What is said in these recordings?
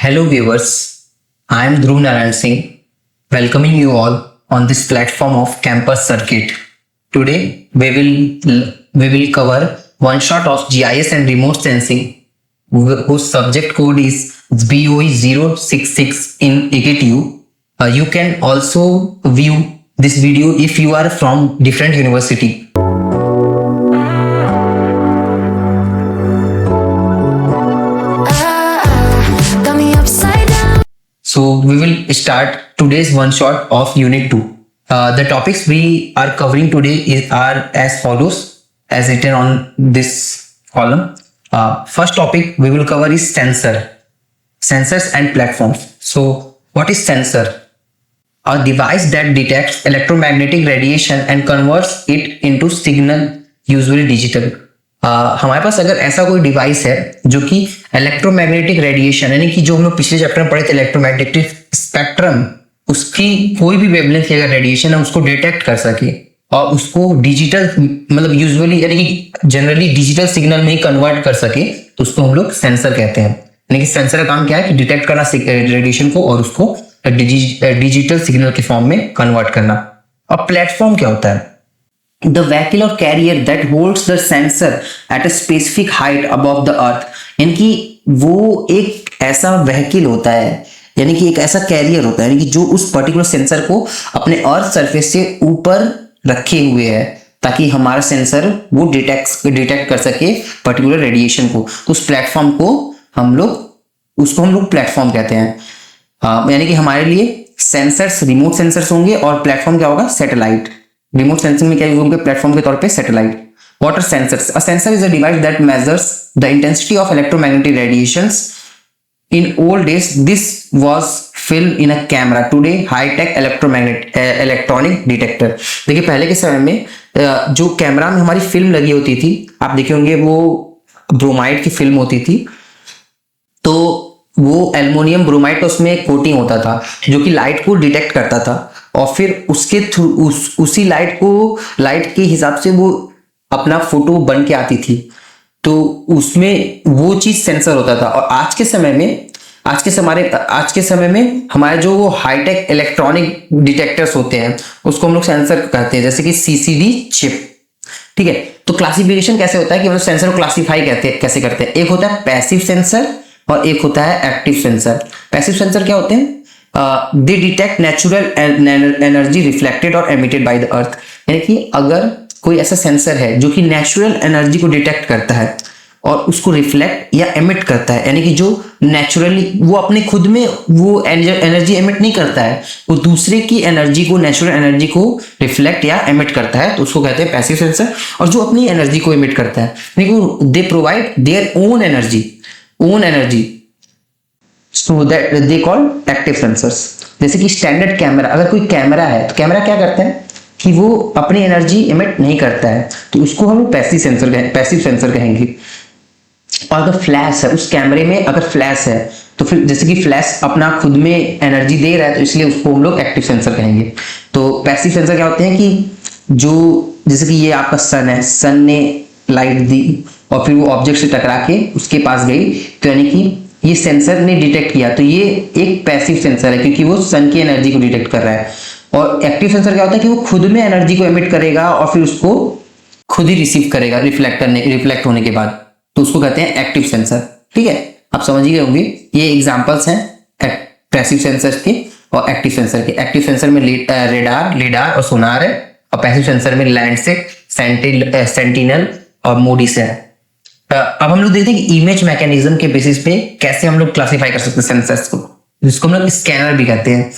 Hello viewers, I am Dhruv Narayan Singh, welcoming you all on this platform of Campus Circuit. Today we will cover one shot of GIS and remote sensing whose subject code is BOE066 in AKTU. You can also view this video if you are from different university. So we will start today's one shot of Unit 2. The topics we are covering today are as follows, as written on this column. First topic we will cover is sensors and platforms. So what is sensor? A device that detects electromagnetic radiation and converts it into signal, usually digital. हमारे पास अगर ऐसा कोई device है जो कि electromagnetic radiation यानी कि जो हम लोग पिछले चैप्टर में पढ़े थे इलेक्ट्रोमैग्नेटिक स्पेक्ट्रम, उसकी कोई भी वेवलेंथ की अगर रेडिएशन है उसको डिटेक्ट कर सके और उसको डिजिटल मतलब यूजुअली यानी कि जनरली डिजिटल सिग्नल में ही कन्वर्ट कर सके, तो उसको हम लोग सेंसर कहते हैं। यानी कि सेंसर का काम क्या है कि डिटेक्ट करना रेडिएशन को और उसको डिजिटल सिग्नल के फॉर्म में कन्वर्ट करना। और प्लेटफॉर्म क्या होता है? The vehicle or carrier that holds the sensor at a specific height above the earth, यानी कि वो एक ऐसा व्हीकल होता है, यानी कि एक ऐसा कैरियर होता है, यानी कि जो उस पर्टिकुलर सेंसर को अपने अर्थ सरफेस से ऊपर रखे हुए है ताकि हमारा सेंसर वो डिटेक्ट कर सके पर्टिकुलर रेडिएशन को। तो उस प्लेटफॉर्म को हम लोग प्लेटफॉर्म कहते हैं। यानी कि हमारे लिए सेंसर्स रिमोट सेंसर्स होंगे और प्लेटफॉर्म क्या होगा? सैटेलाइट। रिमोट सेंसिंग में क्या यूज होंगे? प्लेटफॉर्म के तौर पे satellite. What are sensors? A sensor is a device that measures the intensity of electromagnetic radiations. In old days this was film in a camera, today high tech electronic detector. देखिए पहले के समय में जो camera में हमारी film लगी होती थी, आप देखे होंगे वो ब्रोमाइड की फिल्म होती थी, तो वो एल्युमिनियम ब्रोमाइड, उसमें कोटिंग होता था जो कि लाइट को डिटेक्ट करता था और फिर उसके थ्रू उसी लाइट के हिसाब से वो अपना फोटो बन के आती थी, तो उसमें वो चीज सेंसर होता था। और आज के समय में हमारे जो वो हाईटेक इलेक्ट्रॉनिक डिटेक्टर्स होते हैं उसको हम लोग सेंसर कहते हैं, जैसे कि सीसीडी चिप। ठीक है, तो क्लासिफिकेशन कैसे होता है कि मतलब सेंसर को क्लासिफाई कैसे करते हैं? एक होता है पैसिव सेंसर और एक होता है एक्टिव सेंसर। पैसिव सेंसर क्या होते हैं? दे डिटेक्ट नेचुरल एनर्जी रिफ्लेक्टेड और एमिटेड बाय द अर्थ। यानी कि अगर कोई ऐसा सेंसर है जो कि नेचुरल एनर्जी को डिटेक्ट करता है और उसको रिफ्लेक्ट या एमिट करता है, यानी कि जो नेचुरली वो अपने खुद में वो एनर्जी एमिट नहीं करता है, वो दूसरे की एनर्जी को, नेचुरल एनर्जी को रिफ्लेक्ट या एमिट करता है, तो उसको कहते हैं पैसिव सेंसर। और जो अपनी एनर्जी को एमिट करता है, यानी कि they provide their own energy, so that they call active sensors. जैसे कि स्टैंडर्ड कैमरा, अगर कोई कैमरा है तो कैमरा क्या करता है कि वो अपनी एनर्जी एमिट नहीं करता है, तो उसको हम पैसिव सेंसर कहेंगे। और अगर फ्लैश है, उस कैमरे में अगर फ्लैश है तो फिर जैसे कि फ्लैश अपना खुद में एनर्जी दे रहा है, तो इसलिए उसको हम लोग एक्टिव सेंसर कहेंगे। तो पैसिव सेंसर क्या होते हैं कि जो जैसे कि ये आपका सन है, सन ने लाइट दी और फिर वो ऑब्जेक्ट से टकरा के उसके पास गई, तो यानी कि ये सेंसर ने डिटेक्ट किया, तो ये एक पैसिव सेंसर है क्योंकि वो सन की एनर्जी को डिटेक्ट कर रहा है। और एक्टिव सेंसर क्या होता है कि वो खुद में एनर्जी को एमिट करेगा और फिर उसको खुद ही रिसीव करेगा रिफ्लेक्ट होने के बाद, तो उसको कहते हैं एक्टिव सेंसर। ठीक है, आप समझ ही गए होंगे। ये एग्जांपल्स हैं पैसिव सेंसर के और एक्टिव सेंसर के। एक्टिव सेंसर में रेडार और सोनार है, और पैसिव सेंसर में लैंड से सेंटिनल और मोडिस है। अब हम लोग देखते हैं कि इमेज मैकेनिज्म के बेसिस पे कैसे हम लोग क्लासिफाई कर सकते हैं सेंसर्स को, जिसको हम लोग स्कैनर भी कहते हैं।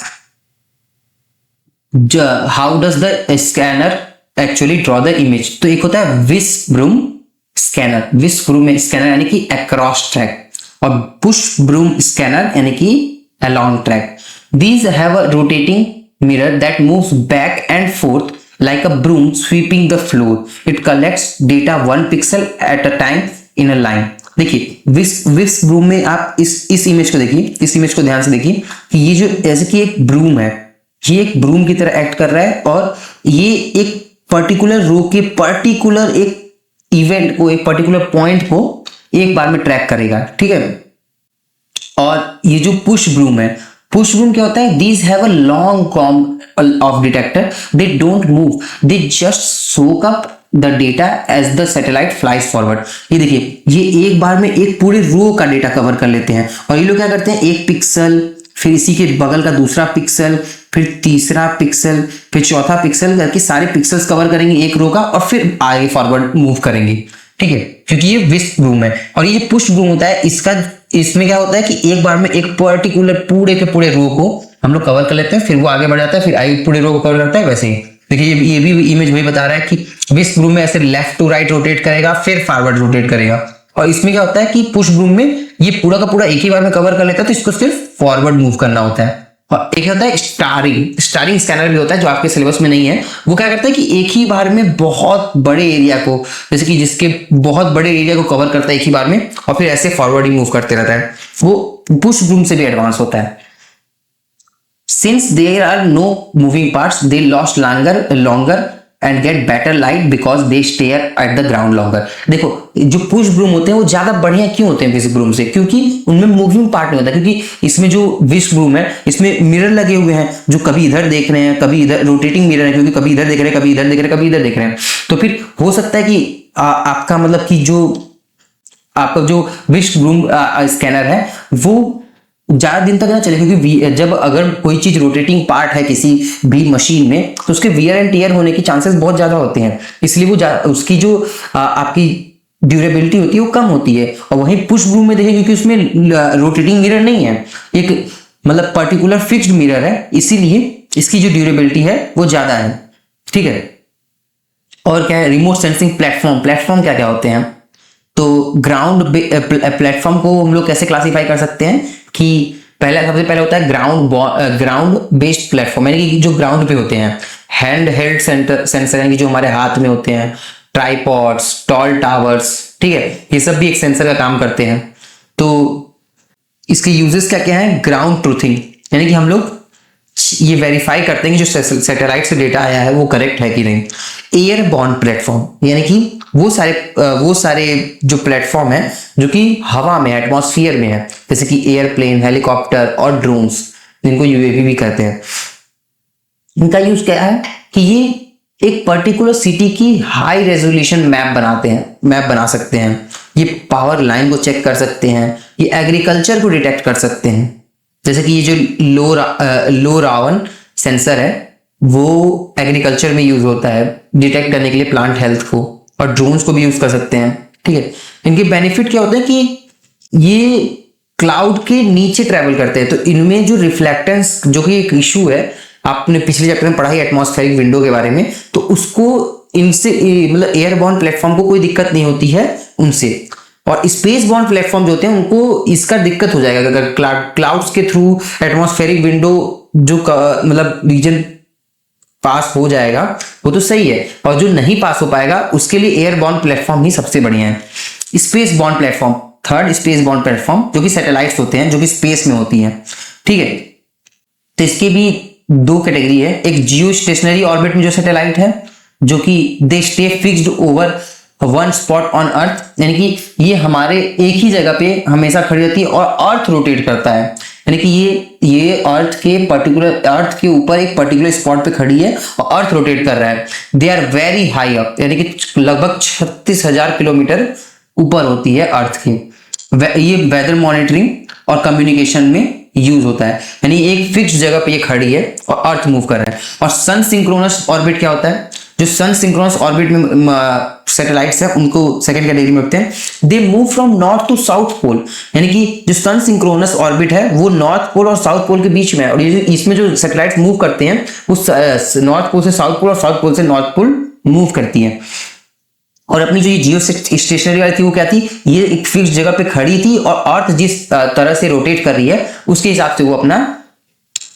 How does the scanner actually draw the image? तो एक होता है विस्क ब्रूम स्कैनर यानी कि अक्रॉस ट्रैक, और पुश ब्रूम स्कैनर यानी कि along track. These have a rotating mirror that moves back and fourth like a broom sweeping the floor. It collects data 1 pixel at a time in a line. देखिए विस्क broom में आप इस image को देखिए, इस image को ध्यान से देखिए कि ये जो जैसे कि एक ब्रूम है, ये एक ब्रूम की तरह एक्ट कर रहा है और ये एक पर्टिकुलर रो के पर्टिकुलर एक इवेंट को, एक पर्टिकुलर पॉइंट को एक बार में ट्रैक करेगा। ठीक है, और ये जो पुश ब्रूम है, पुश ब्रूम क्या होता है, these have a long comb of detector, they don't move, they just soak up the data as the satellite flies forward. ये देखिए, ये एक बार में एक पूरे रो का डेटा कवर कर लेते हैं। और ये लोग क्या करते हैं, एक पिक्सल, फिर इसी के बगल का दूसरा पिक्सल, फिर तीसरा पिक्सल, फिर चौथा पिक्सल करके सारे पिक्सल्स कवर करेंगे एक रो का, और फिर आगे फॉरवर्ड मूव करेंगे। ठीक है, क्योंकि ये विस्प ब्रूम है। और ये पुश ब्रूम होता है, इसमें क्या होता है कि एक बार में एक पर्टिकुलर पूरे के पूरे रो को हम लोग कवर कर लेते हैं, फिर वो आगे बढ़ जाता है, फिर आगे पूरे रो को कवर करता है। वैसे ही देखिए, ये भी इमेज वही बता रहा है कि विस्प ब्रूम में ऐसे लेफ्ट टू राइट रोटेट करेगा, फिर फॉरवर्ड रोटेट करेगा। और इसमें क्या होता है कि पुश ब्रूम में ये पूरा का पूरा एक ही बार में कवर कर लेता है, तो इसको सिर्फ फॉरवर्ड मूव करना होता है। और एक होता है स्टारिंग स्कैनर भी होता है, जो आपके सिलेबस में नहीं है। वो क्या करता है कि एक ही बार में बहुत बड़े एरिया को, जैसे कि जिसके बहुत बड़े एरिया को कवर करता है एक ही बार में, और फिर ऐसे फॉरवर्डिंग मूव करते रहता है। वो पुश ब्रूम से भी एडवांस होता है। Since there are no moving parts, they last longer and get better light because they stay at the ground longer। देखो, जो पुश ब्रूम होते हैं वो ज्यादा बढ़िया क्यों होते हैं विस्प ब्रूम से, क्योंकि उनमें मूविंग पार्ट नहीं होता। क्योंकि इसमें जो विस्प ब्रूम है, इसमें मिरर लगे हुए हैं, जो कभी इधर देख रहे हैं, कभी इधर, रोटेटिंग मिरर है, क्योंकि कभी इधर देख रहे हैं, कभी इधर देख रहे हैं, कभी इधर देख रहे हैं। तो फिर हो सकता है कि आपका मतलब कि जो आपका जो विस्प ब्रूम स्कैनर है वो ज्यादा दिन तक ना चले, क्योंकि जब अगर कोई चीज रोटेटिंग पार्ट है किसी भी मशीन में, तो उसके वियर एंड टियर होने की चांसेस बहुत ज्यादा होते हैं। इसलिए वो उसकी जो आपकी ड्यूरेबिलिटी होती है वो कम होती है। और वहीं पुश ब्रूम में देखिए, क्योंकि उसमें रोटेटिंग मिरर नहीं है, एक मतलब पर्टिकुलर फिक्स्ड मिरर है, इसीलिए इसकी जो ड्यूरेबिलिटी है वो ज्यादा है। ठीक है, और क्या है, रिमोट सेंसिंग प्लेटफॉर्म क्या क्या होते हैं। तो ग्राउंड प्लेटफॉर्म को हम लोग कैसे क्लासिफाई कर सकते हैं कि सबसे पहले होता है ग्राउंड बेस्ड प्लेटफॉर्म, यानी कि जो ग्राउंड पे होते हैं। हैंड हेल्ड सेंसर, यानी कि जो हमारे हाथ में होते हैं। ट्राइपॉड्स, टॉल टावर्स, ठीक है, ये सब भी एक सेंसर का काम करते हैं। तो इसके यूजेस क्या क्या है, ग्राउंड ट्रूथिंग, यानी कि हम लोग ये वेरीफाई करते हैं कि जो सैटेलाइट से डेटा आया है वो करेक्ट है कि नहीं। एयरबॉर्न प्लेटफॉर्म, यानी कि वो सारे जो प्लेटफॉर्म है जो कि हवा में, एटमॉस्फेयर में है, जैसे कि एयरप्लेन, हेलीकॉप्टर और ड्रोन्स, जिनको यूएवी भी कहते हैं। इनका यूज क्या है कि ये एक पर्टिकुलर सिटी की हाई रेजोल्यूशन मैप बना सकते हैं। ये पावर लाइन को चेक कर सकते हैं, ये एग्रीकल्चर को डिटेक्ट कर सकते हैं। जैसे कि ये जो लो रावन सेंसर है वो एग्रीकल्चर में यूज होता है डिटेक्ट करने के लिए प्लांट हेल्थ को, और ड्रोन्स को भी यूज कर सकते हैं। ठीक है, इनके बेनिफिट क्या होते हैं कि ये क्लाउड के नीचे ट्रेवल करते हैं, तो इनमें जो रिफ्लेक्टेंस, जो कि एक इशू है, आपने पिछले चैप्टर में पढ़ा है एटमॉस्फेरिक विंडो के बारे में, तो उसको इनसे मतलब एयरबॉर्न प्लेटफॉर्म को कोई दिक्कत नहीं होती है उनसे। और स्पेस बॉर्न प्लेटफॉर्म जो होते हैं उनको इसका दिक्कत हो जाएगा अगर क्लाउड्स के थ्रू एटमॉस्फेरिक विंडो जो मतलब रीजन पास हो जाएगा वो तो सही है, और जो नहीं पास हो पाएगा उसके लिए एयरबॉर्न प्लेटफॉर्म ही सबसे बढ़िया है। Space born platform, third space born platform, जो कि सैटेलाइट्स होते हैं जो कि स्पेस में होती हैं। ठीक है, तो इसकी भी दो कैटेगरी है। एक जियो स्टेशनरी ऑर्बिट में जो सैटेलाइट है, जो कि they stay fixed over one spot on earth, यानी कि ये हमारे एक ही जगह पे हमेशा खड़ी रहती है और अर्थ रोटेट करता है, यानी कि ये अर्थ के ऊपर एक पर्टिकुलर स्पॉट पे खड़ी है और अर्थ रोटेट कर रहा है। They are very high up, यानी कि लगभग 36,000 किलोमीटर ऊपर होती है अर्थ के। ये वेदर मॉनिटरिंग और कम्युनिकेशन में यूज होता है, यानी एक फिक्स जगह पे ये खड़ी है और अर्थ मूव कर रहा है। और सन सिंक्रोनस ऑर्बिट क्या होता है, जो सन सिंक्रोनस ऑर्बिट में सैटेलाइट्स है उनको सेकंड कैटेगरी में रखते हैं। They move from north to south pole, यानी कि जो सन सिंक्रोनस ऑर्बिट है वो नॉर्थ पोल और साउथ पोल के बीच में है, और ये इसमें जो सैटेलाइट्स मूव करते हैं वो नॉर्थ पोल से साउथ पोल और साउथ पोल से नॉर्थ पोल मूव करती हैं। और अपनी जो ये जियो स्टेशनरी वाली थी वो क्या थी, ये एक फिक्स जगह पे खड़ी थी और अर्थ जिस तरह से रोटेट कर रही है उसके हिसाब से वो अपना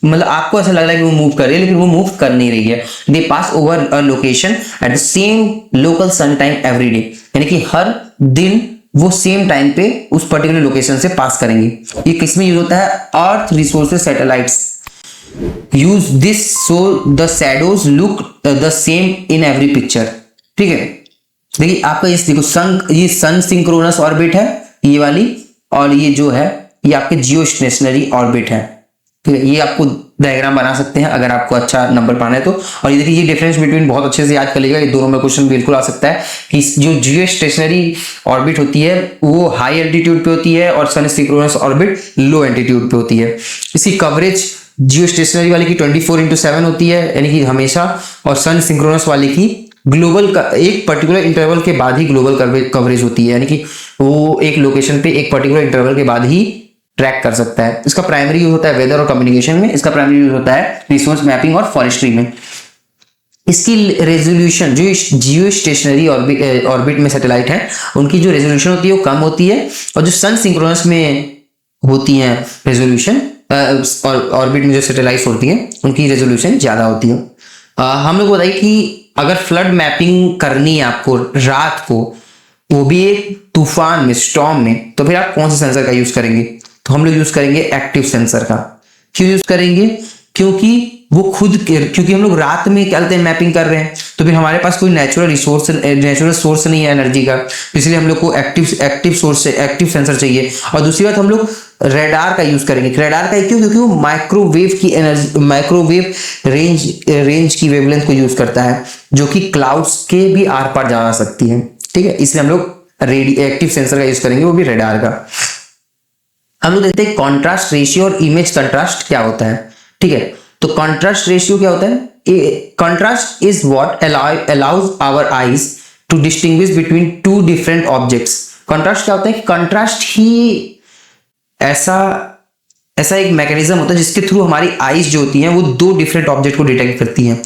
मतलब आपको ऐसा लग रहा है कि वो मूव कर रही है, लेकिन वो मूव कर नहीं रही है। They pass over a location at the same local sun time every day, यानी कि हर दिन वो सेम टाइम पे उस पर्टिकुलर लोकेशन से पास करेंगे। ये किस में यूज होता है, earth resources satellites use this so the shadows look the same in every picture. ठीक है, देखिए आपका ये देखो ये सन सिंक्रोनस ऑर्बिट है ये वाली, और ये जो है ये आपके जियो स्टेशनरी ऑर्बिट है। ठीक है, ये आपको डायग्राम बना सकते हैं अगर आपको अच्छा नंबर पाना है तो। और ये देखिए, ये डिफरेंस बिटवीन बहुत अच्छे से याद कर लीजिएगा, ये दोनों में क्वेश्चन बिल्कुल आ सकता है कि जो जियो स्टेशनरी ऑर्बिट होती है वो हाई एल्टीट्यूड पे होती है और सन सिंक्रोनस ऑर्बिट लो एल्टीट्यूड पे होती है। इसकी कवरेज जियो स्टेशनरी वाले की 24/7 होती है, यानी कि हमेशा, और सन सिंक्रोनस वाले की ग्लोबल का एक पर्टिकुलर इंटरवल के बाद ही ग्लोबल कवरेज होती है, यानी कि वो एक लोकेशन पे एक पर्टिकुलर इंटरवल के बाद ही ट्रैक कर सकता है। इसका प्राइमरी यूज होता है वेदर और कम्युनिकेशन में, इसका प्राइमरी यूज होता है रिसोर्स मैपिंग और फॉरेस्ट्री में। इसकी रेजोल्यूशन जो जियो स्टेशनरी ऑर्बिट में सैटेलाइट है उनकी जो रेजोल्यूशन होती है वो कम होती है, और जो सन सिंक्रोनस में होती है रेजोल्यूशन और ऑर्बिट में जो सैटेलाइट्स होती हैं उनकी रेजोल्यूशन ज्यादा होती है। हम लोग बताइए कि अगर फ्लड मैपिंग करनी है आपको रात को, वो भी एक तूफान में, स्टॉर्म में, तो फिर आप कौन से सेंसर का यूज करेंगे? तो हम लोग यूज करेंगे एक्टिव सेंसर का। क्यों यूज करेंगे? क्योंकि वो क्योंकि हम लोग रात में क्या हैं मैपिंग कर रहे हैं, तो फिर हमारे पास कोई नेचुरल सोर्स नहीं है एनर्जी का, इसलिए हम लोग को एक्टिव सेंसर चाहिए। और दूसरी बात, हम लोग रेडार का यूज करेंगे। रेडार का क्यों? क्योंकि वो माइक्रोवेव की एनर्जी, माइक्रोवेव रेंज की वेवलेंथ को यूज करता है, जो कि क्लाउड्स के भी आर पार जा सकती है। ठीक है, इसलिए हम लोग एक्टिव सेंसर का यूज करेंगे, वो भी रेडार का। हम लोग देखते हैं कॉन्ट्रास्ट रेशियो और इमेज कंट्रास्ट क्या होता है। ठीक है, तो कॉन्ट्रास्ट रेशियो क्या होता है? Contrast is what allows our eyes to distinguish between two different objects. Contrast क्या होता है? कॉन्ट्रास्ट ही ऐसा एक मैकेनिज्म होता है जिसके थ्रू हमारी आईज जो होती हैं वो दो डिफरेंट ऑब्जेक्ट को डिटेक्ट करती हैं।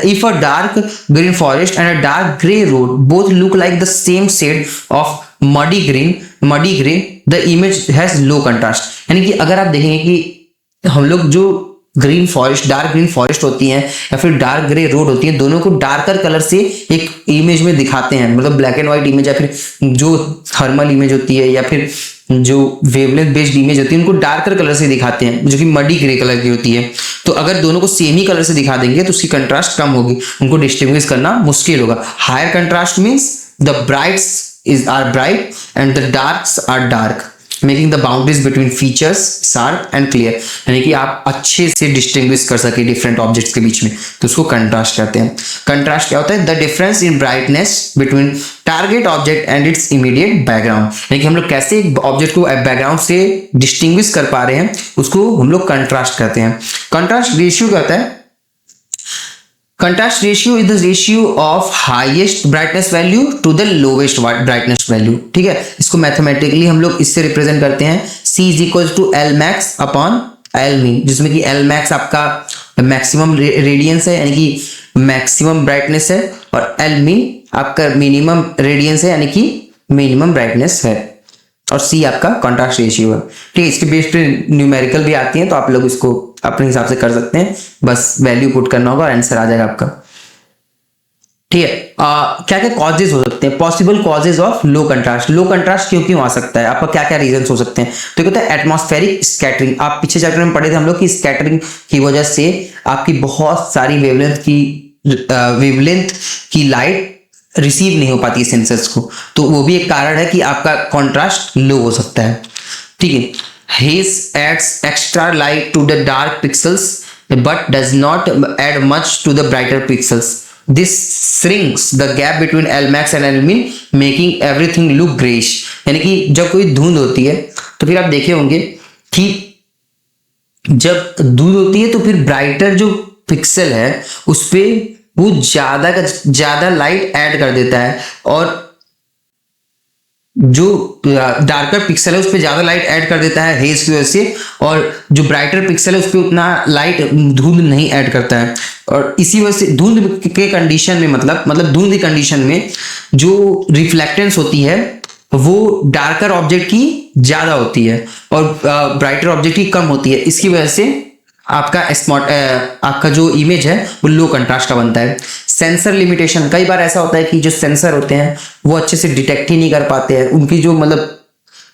If a dark green forest and a dark gray road both look like the same shade of muddy green, the image has low contrast। यानी कि अगर आप देखेंगे कि हम लोग जो डार्क ग्रीन फॉरेस्ट होती हैं या फिर डार्क ग्रे रोड होती है, दोनों को डार्कर कलर से एक इमेज में दिखाते हैं, मतलब ब्लैक एंड व्हाइट इमेज या फिर जो थर्मल इमेज होती है या फिर जो वेवलेंथ बेस्ड इमेज होती है उनको डार्कर कलर से दिखाते हैं, जो कि मडी ग्रे कलर की होती है। तो अगर दोनों को सेम ही कलर से दिखा देंगे तो उसकी कंट्रास्ट कम होगी, उनको डिस्टिंग्विश करना मुश्किल होगा। Higher contrast means the brights are bright and the darks are dark, making the boundaries between features sharp and clear, यानी कि आप अच्छे से डिस्टिंग्विश कर सके डिफरेंट ऑब्जेक्ट्स के बीच में, तो उसको कंट्रास्ट कहते हैं। कंट्रास्ट क्या होता है? The difference in brightness between target object and it's immediate background, यानी कि हम लोग कैसे एक ऑब्जेक्ट को बैकग्राउंड से डिस्टिंग्विश कर पा रहे हैं उसको हम लोग कंट्रास्ट कहते हैं। कंट्रास्ट रेशियो क्या होता है? Contrast ratio is the ratio of highest brightness value to the lowest brightness value। ठीक है, इसको मैथमेटिकली हम लोग इससे रिप्रेजेंट करते हैं C is equals to L max upon L min, जिसमें कि L max आपका मैक्सिमम रेडियंस है, यानी कि मैक्सिमम ब्राइटनेस है, और L min आपका मिनिमम रेडियंस है, यानी कि मिनिमम ब्राइटनेस है, और C आपका कॉन्ट्रास्ट रेशियो है। ठीक है, इसके बेस पे न्यूमेरिकल भी आती हैं, तो आप लोग इसको अपने हिसाब से कर सकते हैं, बस वैल्यू पुट करना होगा और आंसर आ जाएगा आपका। ठीक है, क्या क्या कॉजेज हो सकते हैं? Possible causes of low contrast. Low contrast क्यों क्यों आ सकता है? आपका क्या क्या रीजन हो सकते हैं? तो क्या होता है? Atmospheric scattering. आप पिछले चैप्टर में पढ़े थे हम लोग कि स्कैटरिंग की वजह से आपकी बहुत सारी वेवलेंथ की लाइट रिसीव नहीं हो पाती है सेंसर्स को, तो वो भी एक कारण है कि आपका कॉन्ट्रास्ट लो हो सकता है। ठीक है, haze adds extra light to the dark pixels but does not add much to the brighter pixels. This shrinks the gap between L max and L min, making everything look grayish। यानी कि जब कोई धुंध होती है तो फिर आप देखे होंगे कि जब धुंध होती है तो फिर ब्राइटर जो पिक्सल है उस पे वो ज्यादा लाइट ऐड कर देता है, और जो डार्कर पिक्सल है उस पर ज्यादा लाइट ऐड कर देता है हेज की वजह से, और जो ब्राइटर पिक्सल है उस पर उतना लाइट धुंध नहीं ऐड करता है। और इसी वजह से धुंध के कंडीशन में मतलब धुंध की कंडीशन में जो रिफ्लेक्टेंस होती है वो डार्कर ऑब्जेक्ट की ज्यादा होती है और ब्राइटर ऑब्जेक्ट की कम होती है। इसकी वजह से आपका जो इमेज है वो लो कंट्रास्ट का बनता है। सेंसर लिमिटेशन, कई बार ऐसा होता है कि जो सेंसर होते हैं वो अच्छे से डिटेक्ट ही नहीं कर पाते हैं,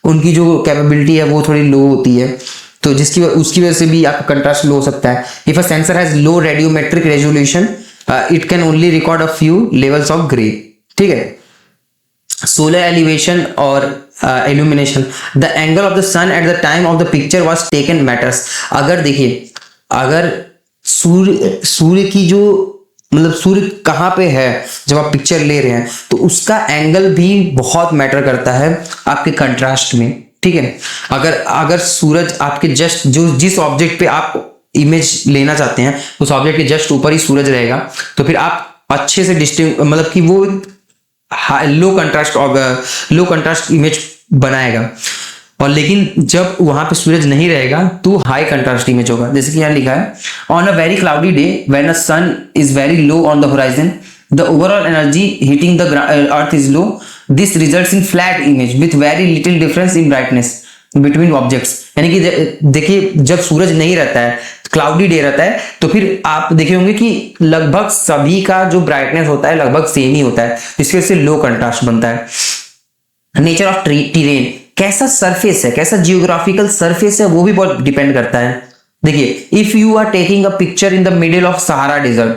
उनकी जो कैपेबिलिटी है वो थोड़ी लो होती है, तो उसकी वजह से भी आपका कंट्रास्ट लो हो सकता है। If a sensor has low radiometric resolution it can only record a few levels of grey. ठीक है, सोलर एलिवेशन और illumination. The angle of the sun at the time of the picture was taken matters. अगर देखिए, अगर सूर्य की जो मतलब सूर्य कहाँ पे है जब आप पिक्चर ले रहे हैं, तो उसका एंगल भी बहुत मैटर करता है आपके कंट्रास्ट में, ठीक है। अगर सूरज आपके जस्ट जिस ऑब्जेक्ट पे आप इमेज लेना चाहते हैं उस ऑब्जेक्ट के जस्ट ऊपर ही सूरज रहेगा, तो फिर आप अच्छे से डिस्टिंग मतलब कि वो लो कंट्रास्ट इमेज बनाएगा। और लेकिन जब वहां पे सूरज नहीं रहेगा तो हाई कंट्रास्ट इमेज होगा। जैसे कि यहाँ लिखा है, on a very cloudy day when a sun is very low on the horizon, the overall energy hitting the earth is low, this results in flat image with very little difference in brightness between objects. यानी कि देखिए, जब सूरज नहीं रहता है, cloudy day रहता है, तो फिर आप देखे होंगे कि लगभग सभी का जो ब्राइटनेस होता है लगभग सेम ही होता है, जिसकी वजह से लो कंट्रास्ट बनता है। नेचर ऑफ टेरेन, कैसा सरफेस है, कैसा जियोग्राफिकल सरफेस है, वो भी बहुत डिपेंड करता है। देखिए, if you are taking a picture in the middle of Sahara desert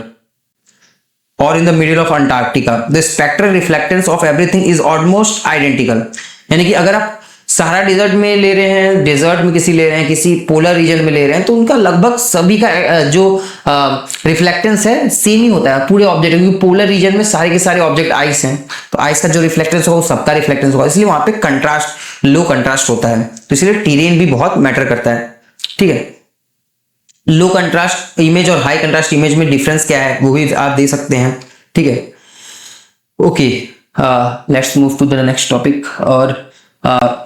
और in the middle of Antarctica, the spectral reflectance of everything is almost identical. यानी कि अगर आप सहारा डेजर्ट में ले रहे हैं, डेजर्ट में किसी ले रहे हैं, किसी पोलर रीजन में ले रहे हैं, तो उनका लगभग सभी का जो रिफ्लेक्टेंस है सेम ही होता है पूरे ऑब्जेक्ट, क्योंकि पोलर रीजन में सारे के सारे ऑब्जेक्ट आइस हैं, तो आइस का जो रिफ्लेक्टेंस होगा वो सबका रिफ्लेक्टेंस होगा, इसलिए वहां पे कंट्रास्ट लो कंट्रास्ट होता है। तो इसलिए टेरेन भी बहुत मैटर करता है, ठीक है। लो कंट्रास्ट इमेज और हाई कंट्रास्ट इमेज में डिफरेंस क्या है वो भी आप दे सकते हैं, ठीक है। Okay, let's move to the next topic. और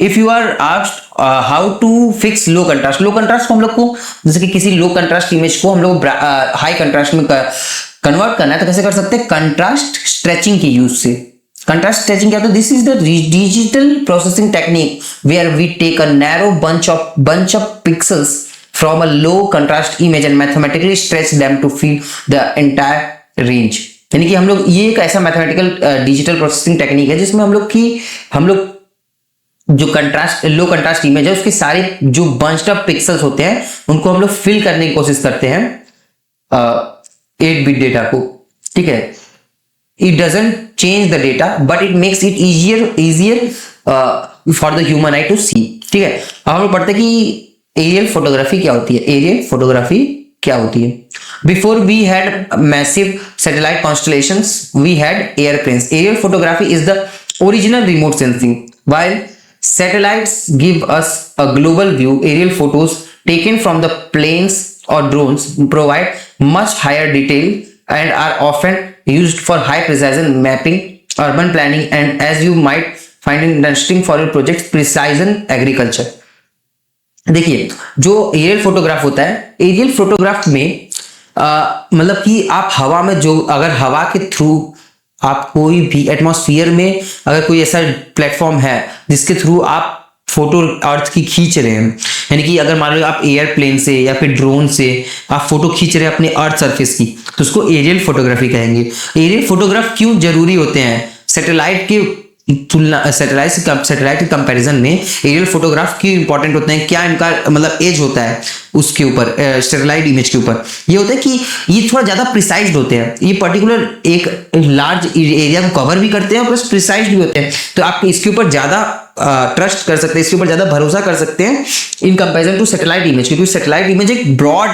if you are asked how to fix low contrast, low contrast को हम लोग को, जैसे कि किसी लो कंट्रास्ट इमेज को हम लोग हाई कंट्रास्ट में कन्वर्ट करना है, तो कैसे कर सकते हैं? कंट्रास्ट स्ट्रेचिंग के यूज से। कंट्रास्ट स्ट्रेचिंग क्या होता है? This is the digital processing technique where we take a narrow bunch of pixels from a low contrast image and mathematically stretch them to fill the entire range। यानी कि हम लोग, ये एक ऐसा मैथमेटिकल डिजिटल प्रोसेसिंग टेक्निक है जिसमें हम लोग जो लो कंट्रास्ट इमेज है उसके सारे जो बंच्ड अप पिक्सल्स होते हैं उनको हम लोग फिल करने की कोशिश करते हैं 8 बिट डेटा को, ठीक है। It doesn't change the data but it makes it easier for the human eye to see, ठीक है। अब हम लोग पढ़ते हैं कि एरियल फोटोग्राफी क्या होती है। एरियल फोटोग्राफी क्या होती है? Before we had massive satellite constellations we had airplanes. Aerial photography is the original remote sensing while satellites give us a global view. Aerial photos taken from the planes or drones provide much higher detail and are often used for high precision mapping, urban planning, and as you might find it interesting for your projects, precision agriculture। देखिए, जो aerial photograph होता है, aerial photograph में मतलब कि आप हवा में अगर हवा के थ्रू आप कोई भी एटमॉस्फेयर में अगर कोई ऐसा प्लेटफॉर्म है जिसके थ्रू आप फोटो अर्थ की खींच रहे हैं, यानी कि अगर मान लो आप एयरप्लेन से या फिर ड्रोन से आप फोटो खींच रहे हैं अपने अर्थ सरफेस की, तो उसको एरियल फोटोग्राफी कहेंगे। एरियल फोटोग्राफ क्यों जरूरी होते हैं? सैटेलाइट की तुलना, सैटेलाइट के कंपैरिजन में एरियल फोटोग्राफ क्यों इंपॉर्टेंट होते हैं? क्या इनका मतलब एज होता है उसके ऊपर, सैटेलाइट इमेज के ऊपर? ये होता है कि ये थोड़ा ज्यादा प्रिसाइज्ड होते हैं, ये पर्टिकुलर एक लार्ज एरिया को कवर भी करते हैं और प्लस प्रिसाइज्ड भी होते हैं, तो आप इसके ऊपर ज्यादा ट्रस्ट कर सकते हैं, इसके ऊपर ज्यादा भरोसा कर सकते हैं in comparison to satellite image, क्योंकि सैटेलाइट इमेज एक ब्रॉड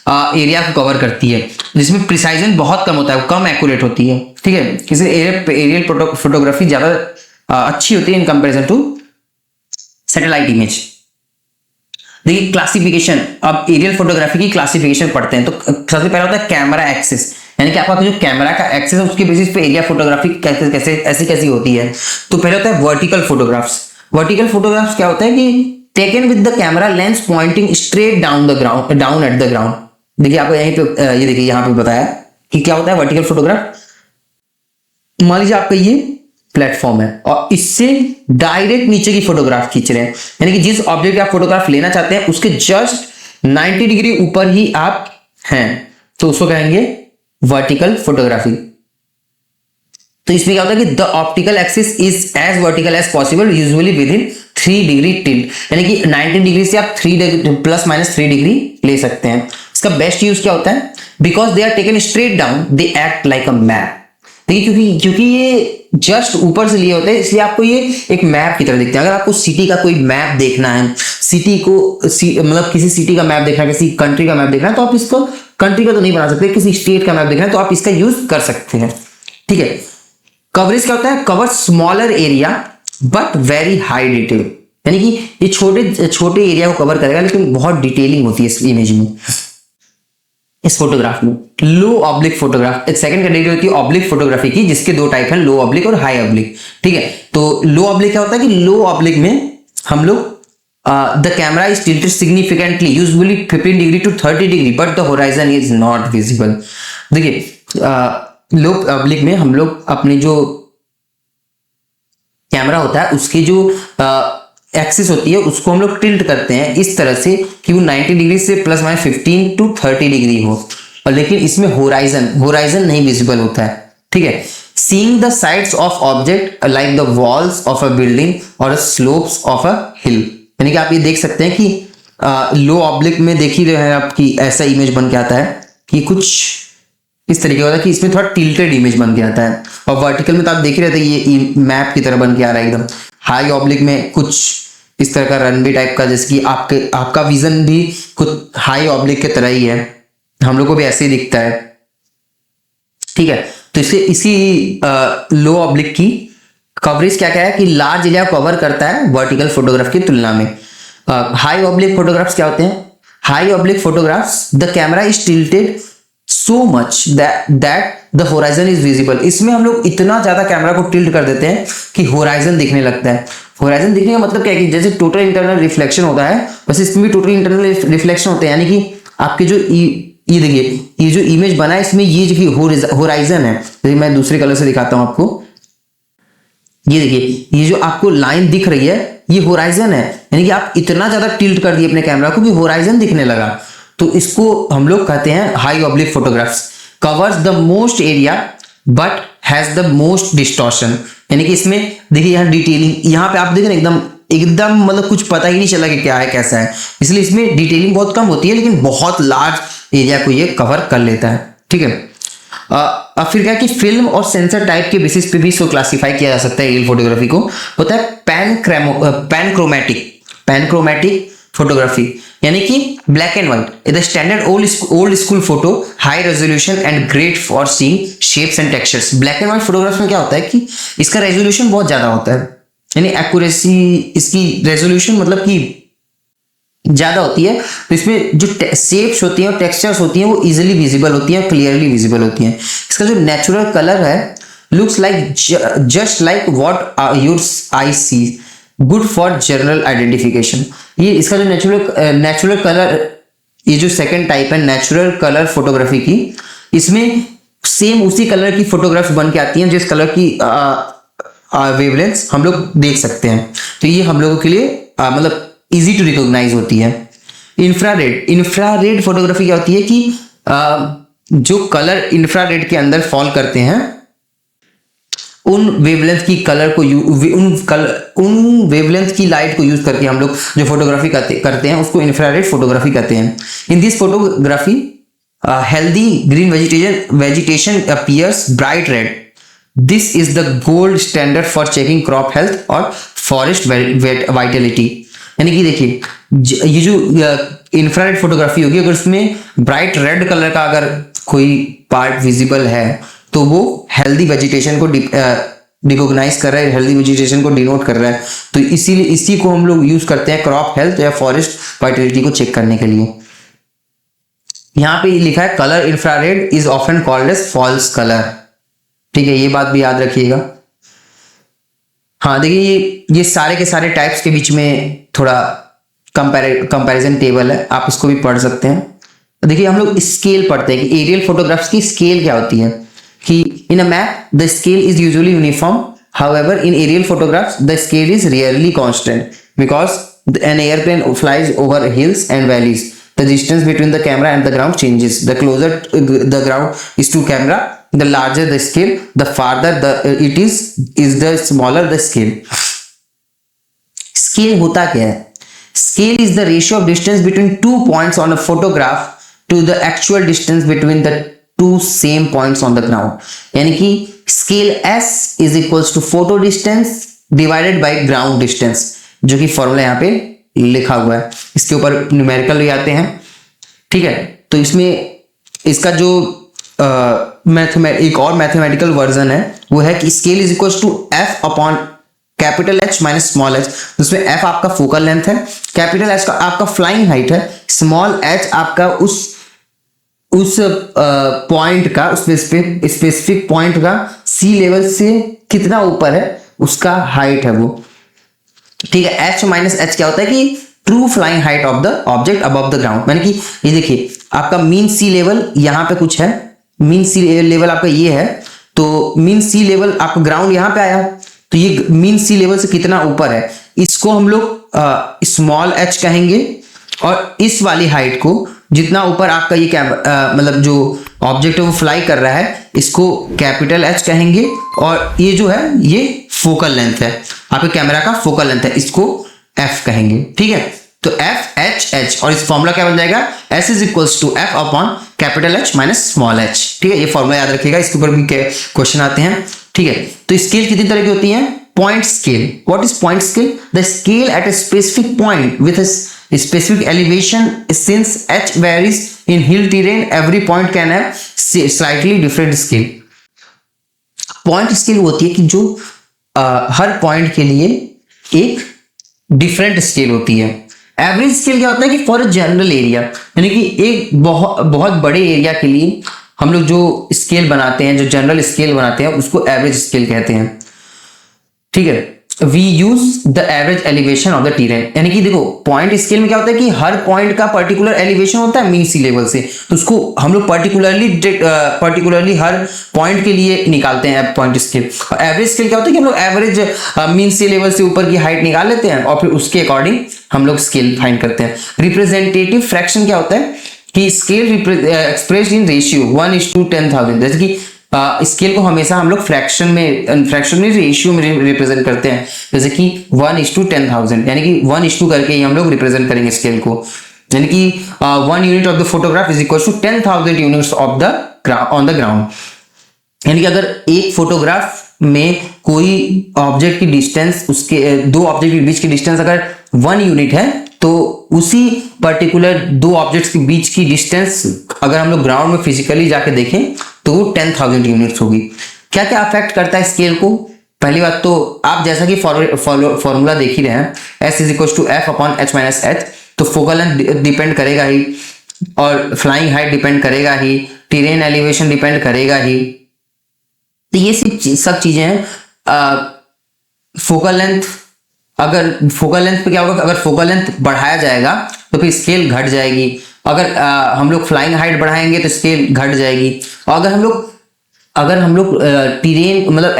एरिया को कवर करती है जिसमें प्रिसाइजन बहुत कम होता है, कम एक्यूरेट होती है, ठीक है। किसी एरियल फोटोग्राफी ज्यादा अच्छी होती है in comparison to satellite image. देखिए, क्लासिफिकेशन, अब एरियल फोटोग्राफी की क्लासिफिकेशन पढ़ते हैं। तो सबसे पहला होता है कैमरा एक्सिस, यानी कि आपका जो कैमरा का एक्सिस है उसके बेसिस पे एरिया फोटोग्राफी कैसी होती है। तो पहले होता है वर्टिकल फोटोग्राफ्स। वर्टिकल फोटोग्राफ्स क्या होता है कि taken with the camera lens pointing straight down at the ground. देखिए, आपको यहीं पे ये देखिए यहाँ पे बताया कि क्या होता है वर्टिकल फोटोग्राफ। मान लीजिए आपका ये प्लेटफॉर्म है और इससे डायरेक्ट नीचे की फोटोग्राफ खींच रहे हैं, यानी कि जिस ऑब्जेक्ट का आप फोटोग्राफ लेना चाहते हैं उसके जस्ट 90 डिग्री ऊपर ही आप हैं, तो उसको कहेंगे वर्टिकल फोटोग्राफी। तो इसमें क्या होता है कि the optical axis is as vertical as possible, usually within 3 degree tilt, यानी कि 90 डिग्री से आप 3 डिग्री ले सकते हैं। इसका बेस्ट यूज क्या होता है? Because they are taken straight down, they act like a map. देखिए क्योंकि ये जस्ट ऊपर से लिए होते हैं, इसलिए आपको ये एक मैप की तरह दिखते हैं। अगर आपको सिटी का कोई मैप देखना है, सिटी को मतलब किसी सिटी का मैप देखना है, किसी कंट्री का मैप देखना है, तो आप इसको कंट्री का तो नहीं बना सकते, किसी स्टेट का मैप देखना है तो आप इसका यूज कर सकते हैं। ठीक है। कवरेज क्या होता है? Cover smaller area but very high detail, यानी कि ये छोटे छोटे एरिया को कवर करेगा लेकिन बहुत डिटेलिंग होती है इस इमेज में, इस फोटोग्राफ में। लो ऑब्लिक फोटोग्राफ, एक सेकंड कैटेगरी होती है ऑब्लिक फोटोग्राफी की, जिसके दो टाइप हैं, लो ऑब्लिक और हाई ऑब्लिक। ठीक है। तो लो ऑब्लिक क्या होता है कि लो ऑब्लिक में हम लोग the camera is tilted significantly, usually 15 degree to 30 degree, but the horizon is not visible. देखिए लो ऑब्लिक में हम लोग अपनी जो कैमरा होता है उसकी जो एक्सिस होती है उसको हम लोग टिल्ट करते हैं इस तरह से कि वो 90 डिग्री से प्लस माइनस 15 टू 30 डिग्री हो, और लेकिन इसमें होराइजन नहीं विजिबल होता है। ठीक है। Seeing the sides of object like the walls of a building और स्लोप्स ऑफ अ हिल, यानी कि आप ये देख सकते हैं कि लो ऑब्लिक में देख ही रहे हैं आपकी ऐसा इमेज बन के आता है कि कुछ इस तरीके का होता है कि इसमें थोड़ा टिल्टेड इमेज बन के आता है, और वर्टिकल में तो आप देख ही रहे थे ये मैप की तरह बन के आ रहा है एकदम। हाई ऑब्लिक में कुछ इस तरह का रनवे टाइप का, जैसे कि आपका विजन भी कुछ हाई ऑब्लिक के तरह ही है, हम लोग को भी ऐसे ही दिखता है। ठीक है। तो इसी लो ऑब्लिक की कवरेज क्या क्या है कि लार्ज एरिया कवर करता है वर्टिकल फोटोग्राफ की तुलना में। हाई ऑब्लिक फोटोग्राफ्स क्या होते हैं? High oblique photographs the camera is tilted so much that the horizon is visible, इसमें हम लोग इतना ज्यादा कैमरा को टिल्ट कर देते हैं कि होराइजन दिखने लगता है। होराइजन दिखने का मतलब क्या है कि जैसे टोटल इंटरनल रिफ्लेक्शन होता है वैसे इसमें भी टोटल इंटरनल रिफ्लेक्शन होते हैं, यानी कि आपके जो ये देखिए ये जो इमेज बना है इसमें ये जो होराइजन है, जैसे मैं दूसरे कलर से दिखाता हूं आपको, ये देखिए ये जो आपको लाइन दिख रही है ये होराइजन है, यानी कि आप इतना ज्यादा टिल्ट कर दिए अपने कैमरा को कि होराइजन दिखने लगा। तो इसको हम लोग कहते हैं high oblique photographs. Covers the most area but has the most distortion, यानी कि इसमें देखिए यहाँ डिटेलिंग, यहाँ पे आप देखें एकदम एकदम मतलब कुछ पता ही नहीं चला कि क्या है कैसा है, इसलिए इसमें डिटेलिंग बहुत कम होती है लेकिन बहुत लार्ज एरिया को ये कवर कर लेता है। ठीक है। अब फिर क्या कि फिल्म और सेंसर टाइप के बेसिस पे भी इसको क्लासिफाई किया जा सकता है। एरियल फोटोग्राफी को होता है पैनक्रोमैटिक फोटोग्राफी, यानी कि black and white, the standard old school photo, high resolution and great for seeing shapes and textures. Black and white photographs में क्या होता है कि इसका रेजोल्यूशन बहुत ज्यादा होता है, यानी एक्यूरेसी इसकी रेजोल्यूशन मतलब कि ज्यादा होती है, तो इसमें जो शेप्स होती हैं और टेक्सचर्स होती हैं वो इजीली विजिबल होती हैं, क्लियरली विजिबल होती हैं। इसका जो नेचुरल कलर है looks like just like what your eye see, good for general identification. ये इसका जो नेचुरल कलर, ये जो सेकंड टाइप है नेचुरल कलर फोटोग्राफी की, इसमें सेम उसी कलर की फोटोग्राफ्स बन के आती हैं जिस कलर की वेवलेंथ हम लोग देख सकते हैं, तो ये हम लोगों के लिए मतलब इजी टू रिकॉग्नाइज होती है। इंफ्रारेड फोटोग्राफी क्या होती है कि जो कलर इंफ्रारेड के अंदर फॉल करते हैं उन वेवलेंथ की कलर को उन वेवलेंथ की लाइट को यूज करके हम लोग जो फोटोग्राफी करते हैं उसको इंफ्रारेड फोटोग्राफी कहते हैं। In this photography healthy green vegetation appears bright red, this is the gold standard for checking crop health और फॉरेस्ट वाइटलिटी। यानी कि देखिए ये जो इंफ्रारेड फोटोग्राफी होगी, अगर उसमें ब्राइट रेड कलर का अगर कोई पार्ट विजिबल है तो वो हेल्दी वेजिटेशन को रिकॉग्नाइज कर रहा है, हेल्दी वेजिटेशन को डिनोट कर रहा है, तो इसीलिए इसी को हम लोग यूज करते हैं क्रॉप हेल्थ या फॉरेस्ट वाइटलिटी को चेक करने के लिए। यहां पे लिखा है colour infrared is often called as false colour. ठीक है, ये बात भी याद रखिएगा। हाँ देखिए ये सारे के सारे टाइप्स के बीच में थोड़ा कंपैरिजन टेबल है, आप इसको भी पढ़ सकते हैं। देखिए हम लोग स्केल पढ़ते हैं कि एरियल फोटोग्राफ्स की स्केल क्या होती है, कि in a map the scale is usually uniform, however in aerial photographs the scale is rarely constant because an airplane flies over hills and valleys, the distance between the camera and the ground changes. The closer the ground is to camera, the larger the scale, the farther it is the smaller the scale. Scale होता क्या है? Scale is the ratio of distance between 2 points on a photograph to the actual distance between the two same points on the ground. यानी कि scale S is equals to photo distance divided by ground distance, जो कि formula यहाँ पे लिखा हुआ है, इसके ऊपर न्यूमेरिकल भी आते हैं, ठीक है। तो इसमें इसका जो एक और मैथमेटिकल वर्जन है वो है कि scale is equal to F upon capital H minus small H. उसमें एफ आपका फोकल लेंथ है, कैपिटल एच का आपका फ्लाइंग हाइट है, स्मॉल एच आपका उस पॉइंट का, उस स्पेसिफिक पॉइंट का सी लेवल से कितना ऊपर है उसका हाइट है वो, ठीक है। एच माइनस एच क्या होता है कि true flying height of the object above the ground. यानी कि ये देखिए आपका मीन सी लेवल यहाँ पे कुछ है, मीन सी लेवल आपका ये है, तो मीन सी लेवल आपका ग्राउंड यहाँ पे आया, तो ये मीन सी लेवल से कितना ऊपर है इसको हम लोग स्मॉल एच कहेंगे, और इस वाली हाइट को जितना ऊपर आपका ये मतलब जो ऑब्जेक्ट है वो फ्लाई कर रहा है इसको कैपिटल एच कहेंगे, और ये जो है ये फोकल लेंथ है, आपके कैमरा का फोकल लेंथ है, इसको एफ कहेंगे, ठीक है। तो एफ एच एच, और इस फॉर्मूला क्या बन जाएगा, S is equals to F upon capital H minus small H, ठीक है। ये फॉर्मूला याद रखिएगा, इसके ऊपर भी क्वेश्चन आते हैं, ठीक है। तो स्केल कितनी तरह की होती है, point scale. What is point scale, the scale at a specific point with a specific elevation, since h varies in hill terrain, every point can have slightly different scale. Point scale होती है कि जो हर point के लिए एक different scale होती है। Average scale क्या होता है कि फॉर अ जनरल एरिया, यानी कि एक बहुत बड़े एरिया के लिए हम लोग जो स्केल बनाते हैं, जो जनरल स्केल बनाते हैं उसको एवरेज स्केल कहते हैं, ठीक है। We use the average elevation of the terrain, यानी कि देखो पॉइंट स्केल में क्या होता है कि हर पॉइंट का पर्टिकुलर एलिवेशन होता है मीन सी लेवल से, तो उसको हम लोग पर्टिकुलरली हर पॉइंट के लिए निकालते हैं पॉइंट स्केल। और एवरेज स्केल क्या होता है कि हम लोग एवरेज मीन सी लेवल से ऊपर की हाइट निकाल लेते हैं और फिर उसके अकॉर्डिंग हम लोग स्केल फाइंड करते हैं। रिप्रेजेंटेटिव फ्रैक्शन क्या होता है कि स्केल एक्सप्रेस्ड इन रेशियो 1:10,000, जैसे कि स्केल को हमेशा हम लोग फ्रैक्शन में रेशियो में रिप्रेजेंट करते हैं, जैसे कि 1:10,000, यानी कि 1:2 करके ही हम लोग रिप्रेजेंट करेंगे स्केल को, यानी कि 1 unit of the photograph is equal to 10,000 units of the on the ground. यानी कि अगर एक फोटोग्राफ में कोई ऑब्जेक्ट की डिस्टेंस, उसके दो ऑब्जेक्ट के बीच की डिस्टेंस अगर 1 यूनिट है, तो उसी पर्टिकुलर दो ऑब्जेक्ट्स के बीच की डिस्टेंस अगर हम लोग ग्राउंड में फिजिकली जाके देखें तो वो 10,000 यूनिट्स होगी। क्या क्या अफेक्ट करता है स्केल को, पहली बात तो आप जैसा कि फॉर्मूला देख ही रहे हैं, S is equal to F upon H minus H, तो फोकल लेंथ डिपेंड करेगा ही, और फ्लाइंग हाइट डिपेंड करेगा ही, टेरेन एलिवेशन डिपेंड करेगा ही, तो ये सब चीजें हैं। फोकल लेंथ, अगर फोकल लेंथ पे क्या होगा, अगर फोकल लेंथ बढ़ाया जाएगा तो फिर स्केल घट जाएगी, अगर हम लोग फ्लाइंग हाइट बढ़ाएंगे तो स्केल घट जाएगी, और अगर हम लोग टेरेन मतलब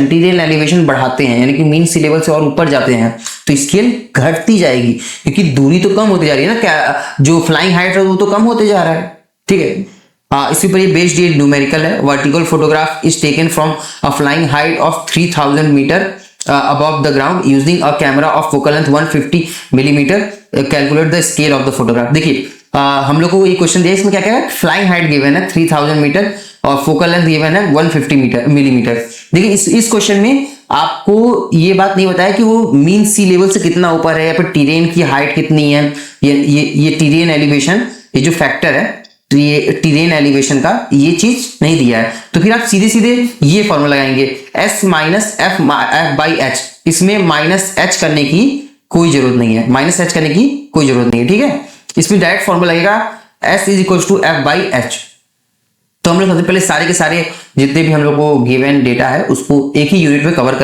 टेरेन एलिवेशन बढ़ाते हैं, यानी कि मीन सी लेवल से और ऊपर जाते हैं, तो स्केल घटती जाएगी, क्योंकि दूरी तो कम होती जा रही है ना, क्या जो फ्लाइंग हाइट है वो तो कम होते जा रहा है, ठीक है। इसके ऊपर ये बेस्ड ये न्यूमेरिकल है। Vertical photograph is taken from a flying height of 3000 metre above the ground using a camera of focal length 150 millimeter, calculate the scale of the photograph। देखिए हम लोग को ये क्वेश्चन दिया, इसमें क्या क्या है, फ्लाइंग हाइट गिवन है 3000 मीटर और फोकल लेंथ गिवन है 150 मिलीमीटर। देखिए इस क्वेश्चन में आपको ये बात नहीं बताया कि वो मीन सी लेवल से कितना ऊपर है या फिर टेरेन की हाइट कितनी है, ये टेरेन एलिवेशन, ये जो फैक्टर है, तो ये टेरेन एलिवेशन का ये चीज नहीं दिया है, तो फिर आप सीधे सीधे ये फॉर्मूला लगाएंगे, s minus F by H, इसमें माइनस एच करने की कोई जरूरत नहीं है, माइनस एच करने की कोई जरूरत नहीं है, ठीक है। इसमें डायरेक्ट फॉर्मूला लगेगा s is equal to F by H. तो हम लोग सबसे पहले सारे के सारे जितने भी हम लोग को गिवन डेटा है उसको एक ही यूनिट में कन्वर्ट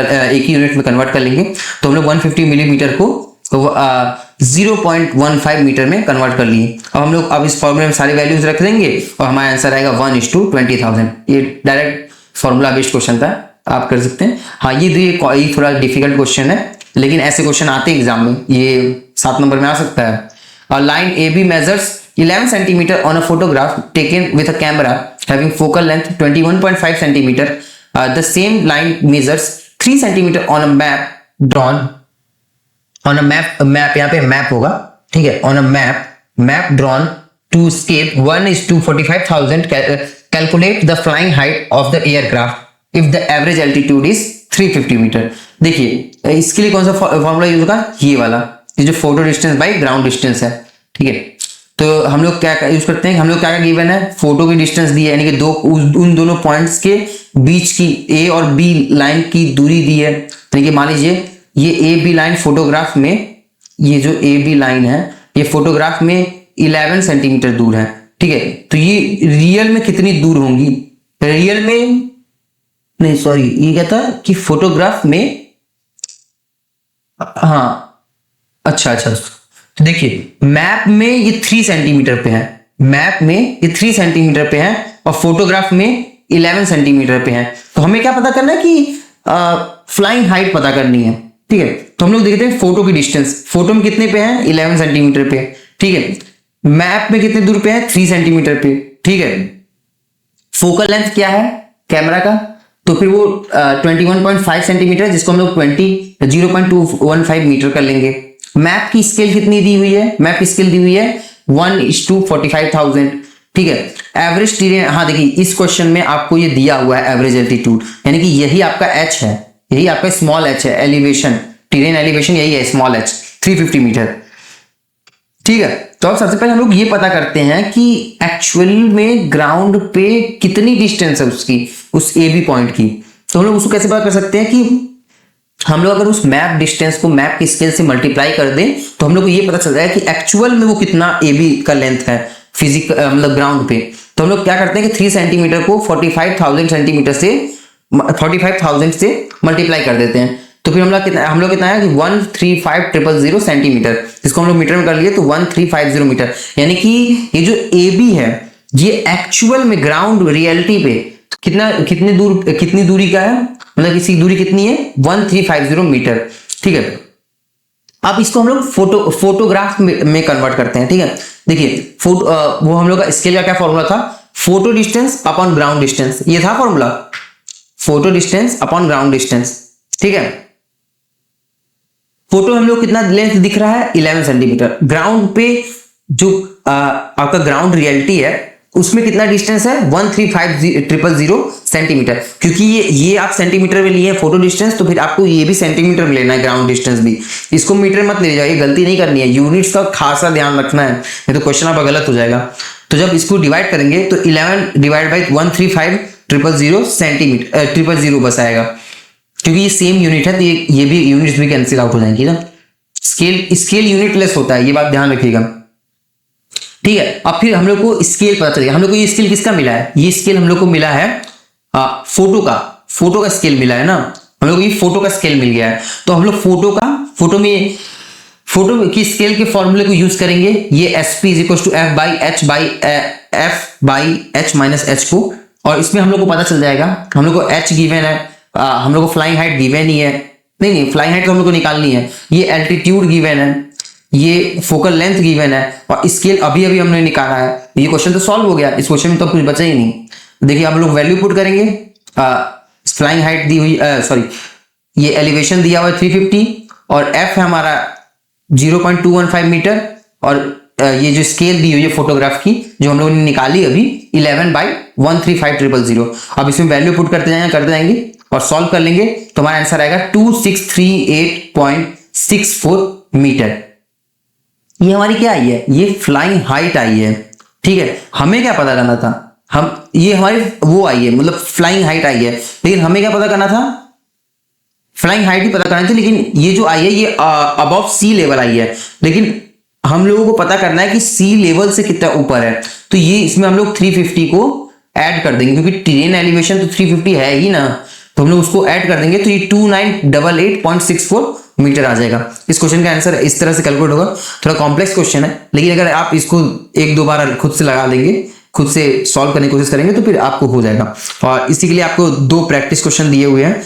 कर लेंगे, तो हम लोग 150 मिलीमीटर को 0.15 मीटर में कन्वर्ट कर लिए। अब हम लोग इस फॉर्मूले में सारी वैल्यूज रख देंगे और हमारा आंसर आएगा 1:20,000। ये डायरेक्ट फॉर्मूला बेस्ड क्वेश्चन था, आप कर सकते हैं। हाँ, ये थोड़ा डिफिकल्ट क्वेश्चन है, लेकिन ऐसे क्वेश्चन आते हैं एग्जाम में, ये 7 नंबर में आ सकता है। Line A B measures 11 centimetre on a photograph taken with a camera having focal length 21.5 centimetre. The same line measures 3 centimetre on a map drawn on a map यहाँ पे मैप होगा, ठीक है, on a map drawn to scale 1:45,000 calculate the flying height of the aircraft if the average altitude is 350 metre. देखिए इसके लिए कौन सा फॉर्मूला यूज होगा, ये वाला, ये जो photo distance by ground distance है, ठीक है। तो हम लोग क्या यूज करते हैं, हम लोग क्या गिवन है, फोटो की डिस्टेंस दी है, यानी कि उन दोनों पॉइंट्स के बीच की ए और बी लाइन की दूरी दी है। यानी कि मान लीजिए ये ए बी लाइन फोटोग्राफ में, ये जो ए बी लाइन है ये फोटोग्राफ में 11 सेंटीमीटर दूर है, ठीक है। तो ये रियल में कितनी दूर होंगी, रियल में नहीं सॉरी, ये क्या था कि फोटोग्राफ में, हाँ अच्छा, तो देखिए मैप में ये 3 सेंटीमीटर पे है, मैप में ये 3 सेंटीमीटर पे है और फोटोग्राफ में 11 सेंटीमीटर पे है। तो हमें क्या पता करना है कि फ्लाइंग हाइट पता करनी है, ठीक है। तो हम लोग देखते हैं फोटो की डिस्टेंस, फोटो में कितने पे है, 11 सेंटीमीटर पे, ठीक है। मैप में कितने दूर पे है, 3 सेंटीमीटर पे, ठीक है। फोकल लेंथ क्या है कैमरा का, तो फिर वो 21.5 सेंटीमीटर, जिसको हम लोग 0.215 मीटर कर लेंगे। मैप की स्केल कितनी दी हुई है, मैप की स्केल दी हुई है 1:45,000, ठीक है। एवरेज टेरेन, हाँ देखिए इस क्वेश्चन में आपको ये दिया हुआ है एवरेज एल्टीट्यूड, यानी कि यही आपका एच है, यही आपका स्मॉल एच है, एलिवेशन, टेरेन एलिवेशन यही है स्मॉल एच, 350 मीटर, ठीक है। तो अब सबसे पहले हम लोग ये पता करते हैं कि एक्चुअल में ग्राउंड पे कितनी डिस्टेंस है उसकी, उस ए बी पॉइंट की। तो हम लोग उसको कैसे पता कर सकते हैं कि हम लोग अगर उस मैप डिस्टेंस को मैप की स्केल से मल्टीप्लाई कर दें तो हम लोग को ये पता चल रहा है कि एक्चुअल में वो कितना ए बी का लेंथ है फिजिकल मतलब ग्राउंड पे। तो हम लोग क्या करते हैं कि 3 सेंटीमीटर को 45,000 सेंटीमीटर से 45,000 से मल्टीप्लाई कर देते हैं। तो फिर हम लोग कितना है कि 135,000 सेंटीमीटर, जिसको हम लोग मीटर में कर लिए तो 1350 मीटर, यानी कि ये जो ए बी है ये एक्चुअल में ग्राउंड रियलिटी पे कितनी दूरी का है, मतलब इसकी दूरी कितनी है 1350 मीटर, ठीक है। अब इसको हम लोग फोटोग्राफ में कन्वर्ट करते हैं, ठीक है। देखिए वो हम लोग का स्केल का क्या फॉर्मूला था, photo distance upon ground distance, ये था formula, photo distance upon ground distance, ठीक है। फोटो हम लोग कितना लेंथ दिख रहा है 11 सेंटीमीटर, ग्राउंड पे जो आपका ग्राउंड रियलिटी है उसमें कितना डिस्टेंस है 135,000 सेंटीमीटर, क्योंकि ये आप सेंटीमीटर में लिए फोटो डिस्टेंस, तो फिर आपको ये भी सेंटीमीटर में लेना है ग्राउंड डिस्टेंस भी, इसको मीटर मत ले जाइए, गलती नहीं करनी है, यूनिट्स का खासा ध्यान रखना है, नहीं तो क्वेश्चन आपका गलत हो जाएगा। तो जब इसको डिवाइड करेंगे तो 11 डिवाइड बाई 135,000 सेंटीमीटर 000 बस आएगा, क्योंकि ये सेम यूनिट है तो ये भी यूनिट्स भी कैंसिल आउट हो जाएंगी ना, स्केल यूनिट लेस होता है, ये बात ध्यान रखिएगा, ठीक है। अब फिर हम लोग को स्केल पता चलेगा, हम लोग को ये स्केल किसका मिला है, ये स्केल हम लोग को मिला है फोटो का स्केल मिला है ना, हम लोग को ये फोटो का स्केल मिल गया है। तो हम लोग फोटो की स्केल के फॉर्मूले को यूज करेंगे, ये SP = F/H माइनस H को, और इसमें हम लोग को पता चल जाएगा, हम लोग को H गिवन है, हम लोग को फ्लाइंग हाइट गिवन ही है, नहीं फ्लाइंग हाइट तो हम लोग को निकालनी है, ये एल्टीट्यूड गिवन है, ये फोकल लेंथ गिवन है, और स्केल अभी हमने निकाला है। ये क्वेश्चन तो सॉल्व हो गया, इस क्वेश्चन में तो कुछ बचा ही नहीं। देखिए हम लोग वैल्यू पुट करेंगे, फ्लाइंग हाइट दी हुई सॉरी ये एलिवेशन दिया हुआ है 350 और F है हमारा 0.215 मीटर, और ये जो स्केल दी हुई है फोटोग्राफ की जो हम लोगों ने निकाली अभी 11/135,000। अब इसमें वैल्यू पुट करते जाएंगे और सॉल्व कर लेंगे तो हमारा आंसर आएगा 2638.64 मीटर। ये हमारी क्या आई है, ये फ्लाइंग हाइट आई है, ठीक है। हमें क्या पता करना था, ये हमारी वो आई है, मतलब फ्लाइंग हाइट आई है, लेकिन हमें क्या पता करना था, फ्लाइंग हाइट ही पता करनी थी, लेकिन ये जो आई है ये अबव सी लेवल आई है, लेकिन हम लोगों को पता करना है कि सी लेवल से कितना ऊपर है। तो ये इसमें हम लोग 350 को ऐड कर देंगे, क्योंकि टेरेन एलिवेशन तो 350 है ही ना, तो हम लोग उसको ऐड कर देंगे तो ये 2988.64 मीटर आ जाएगा। इस क्वेश्चन का आंसर इस तरह से कैलकुलेट होगा। थोड़ा कॉम्प्लेक्स क्वेश्चन है, लेकिन अगर आप इसको 1-2 बार खुद से लगा लेंगे, खुद से सॉल्व करने की कोशिश करेंगे तो फिर आपको हो जाएगा। और इसी के लिए आपको 2 प्रैक्टिस क्वेश्चन दिए हुए हैं,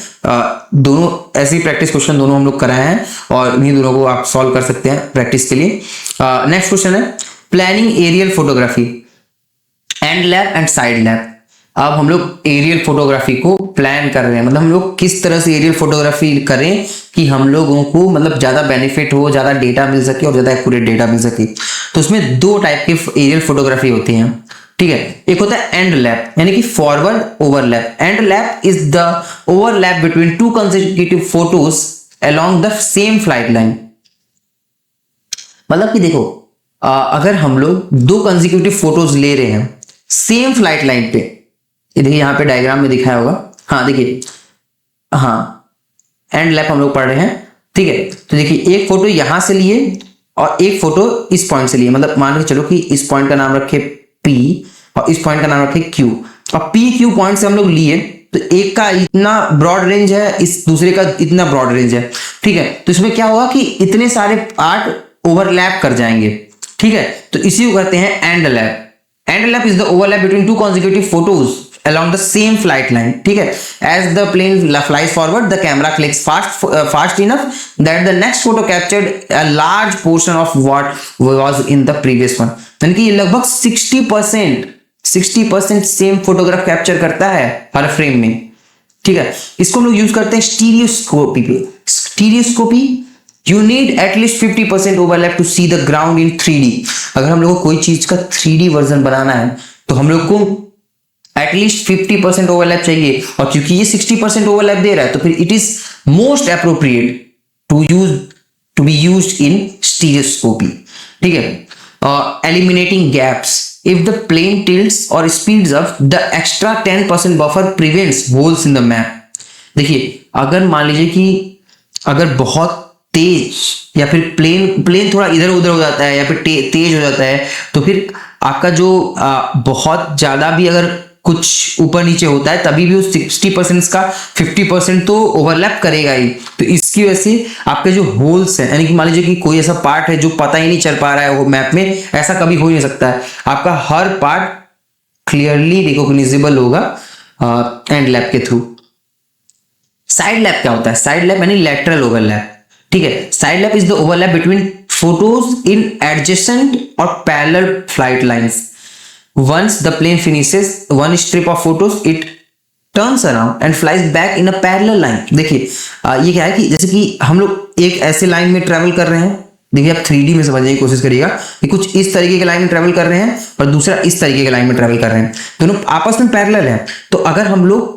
दोनों ऐसे ही प्रैक्टिस क्वेश्चन दोनों हम लोग कराए हैं और इन्हीं दोनों को आप सॉल्व कर सकते हैं प्रैक्टिस के लिए। नेक्स्ट क्वेश्चन है planning aerial photography, and lab and side lab. अब हम लोग एरियल फोटोग्राफी को प्लान कर रहे हैं, मतलब हम लोग किस तरह से एरियल फोटोग्राफी करें कि हम लोगों को मतलब ज्यादा बेनिफिट हो, ज्यादा डेटा मिल सके और ज्यादा एक्यूरेट डेटा मिल सके। तो उसमें 2 टाइप के एरियल फोटोग्राफी होती हैं। ठीक है। एक होता है एंड लैप, यानी कि forward overlap. And lap is the overlap between two consecutive photos along the same flight line. मतलब कि देखो, अगर हम लोग दो कंसेक्यूटिव फोटोज ले रहे हैं सेम फ्लाइट लाइन पे, ये देखिए यहाँ पे डायग्राम में दिखाया होगा, हाँ देखिए, हाँ एंड लैप हम लोग पढ़ रहे हैं, ठीक है। तो देखिए एक फोटो यहां से लिए और एक फोटो इस पॉइंट से लिए, मतलब मान के चलो कि इस पॉइंट का नाम रखे P और इस पॉइंट का नाम रखे Q, और PQ पॉइंट से हम लोग लिए, तो एक का इतना ब्रॉड रेंज है, इस दूसरे का इतना ब्रॉड रेंज है, ठीक है। तो इसमें क्या होगा कि इतने सारे पार्ट ओवरलैप कर जाएंगे, ठीक है। तो इसी को कहते हैं and lap. And lap is the overlap between two consecutive photos along the same flight line, ठीक है। As the plane flies forward, the camera clicks fast enough that the next photo captured a large portion of what was in the previous one। यानी कि लगभग 60% same photograph capture करता है हर frame में, ठीक है। इसको हम लोग यूज करते हैं स्टीरियोस्कोपी पे। Stereoscopy, you need at least 50% overlap to see the ground in 3D। अगर हम लोग को कोई चीज का 3D वर्जन बनाना है तो हम लोग को एटलीस्ट 50% ओवरलैप चाहिए, और क्योंकि ये 60% ओवरलैप दे रहा है तो फिर it is most appropriate to be used in stereoscopy, ठीक है। Eliminating gaps, if the plane tilts और speeds up the extra 10% buffer prevents holes in the map. देखिए अगर मान लीजिए कि अगर बहुत तेज या फिर प्लेन थोड़ा इधर उधर हो जाता है या फिर तेज हो जाता है, तो फिर आपका जो बहुत ज्यादा भी अगर कुछ ऊपर नीचे होता है तभी भी उस 60% का 50% तो ओवरलैप करेगा ही। तो इसकी वजह से आपके जो होल्स हैं, यानी कि मान लीजिए कि कोई ऐसा पार्ट है जो पता ही नहीं चल पा रहा है वो मैप में, ऐसा कभी हो ही नहीं सकता है। आपका हर पार्ट क्लियरली रिकॉग्निजेबल होगा एंड लैप के थ्रू। साइड लैप क्या होता है? साइड लैप यानी लैटरल ओवरलैप, ठीक है। Side lap is the overlap between photos in adjacent और parallel flight lines. Once the plane finishes one strip of photos, it turns around and flies back in a parallel line। देखिए ये क्या है कि जैसे कि हम लोग एक ऐसे लाइन में ट्रेवल कर रहे हैं, देखिए आप 3D में समझने की कोशिश करिएगा कि कुछ इस तरीके के लाइन में ट्रेवल कर रहे हैं और दूसरा इस तरीके के लाइन में ट्रेवल कर रहे हैं, दोनों आपस में पैरेलल है। तो अगर हम लोग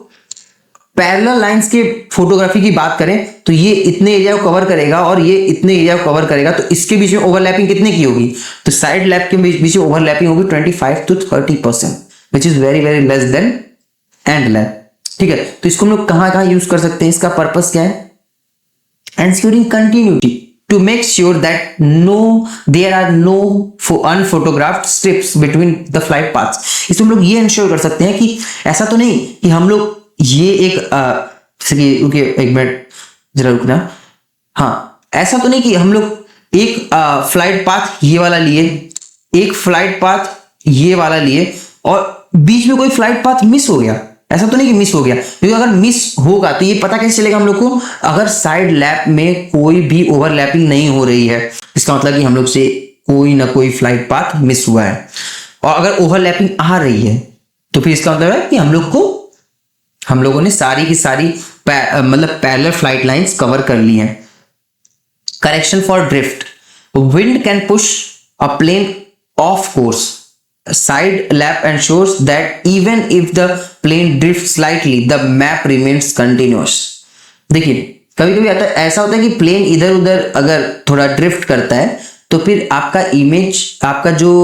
पैरेलल लाइंस के फोटोग्राफी की बात करें तो ये इतने एरिया को कवर करेगा और ये इतने एरिया को कवर करेगा, तो इसके बीच में ओवरलैपिंग कितने की होगी? तो साइड लैप के बीच में ओवरलैपिंग होगी 25 to 30%, which is very very less than and lap, ठीक है। तो इसको हम लोग कहां यूज कर सकते हैं? इसका पर्पस क्या है? Ensuring continuity to make sure that there are no unphotographed strips between the flight paths। इसमें हम लोग ये इंश्योर कर सकते हैं कि ऐसा तो नहीं कि हम लोग ये एक एक मिनट जरा रुकना, हाँ ऐसा तो नहीं कि हम लोग एक फ्लाइट पाथ ये वाला लिए, एक फ्लाइट पाथ ये वाला लिए और बीच में कोई फ्लाइट पाथ मिस हो गया, ऐसा तो नहीं कि मिस हो गया। क्योंकि अगर मिस होगा तो ये पता कैसे चलेगा हम लोग को? अगर साइड लैप में कोई भी ओवरलैपिंग नहीं हो रही है, इसका मतलब कि हम लोग से कोई ना कोई फ्लाइट पाथ मिस हुआ है। और अगर ओवरलैपिंग आ रही है तो फिर इसका मतलब है कि हम लोगों ने सारी की सारी मतलब पैरेलल फ्लाइट लाइंस कवर कर ली हैं। Correction for drift, wind can push a plane off course. Side lap ensures that even if the plane drifts slightly, the map remains continuous। देखिए कभी कभी ऐसा होता है कि प्लेन इधर उधर अगर थोड़ा ड्रिफ्ट करता है तो फिर आपका इमेज, आपका जो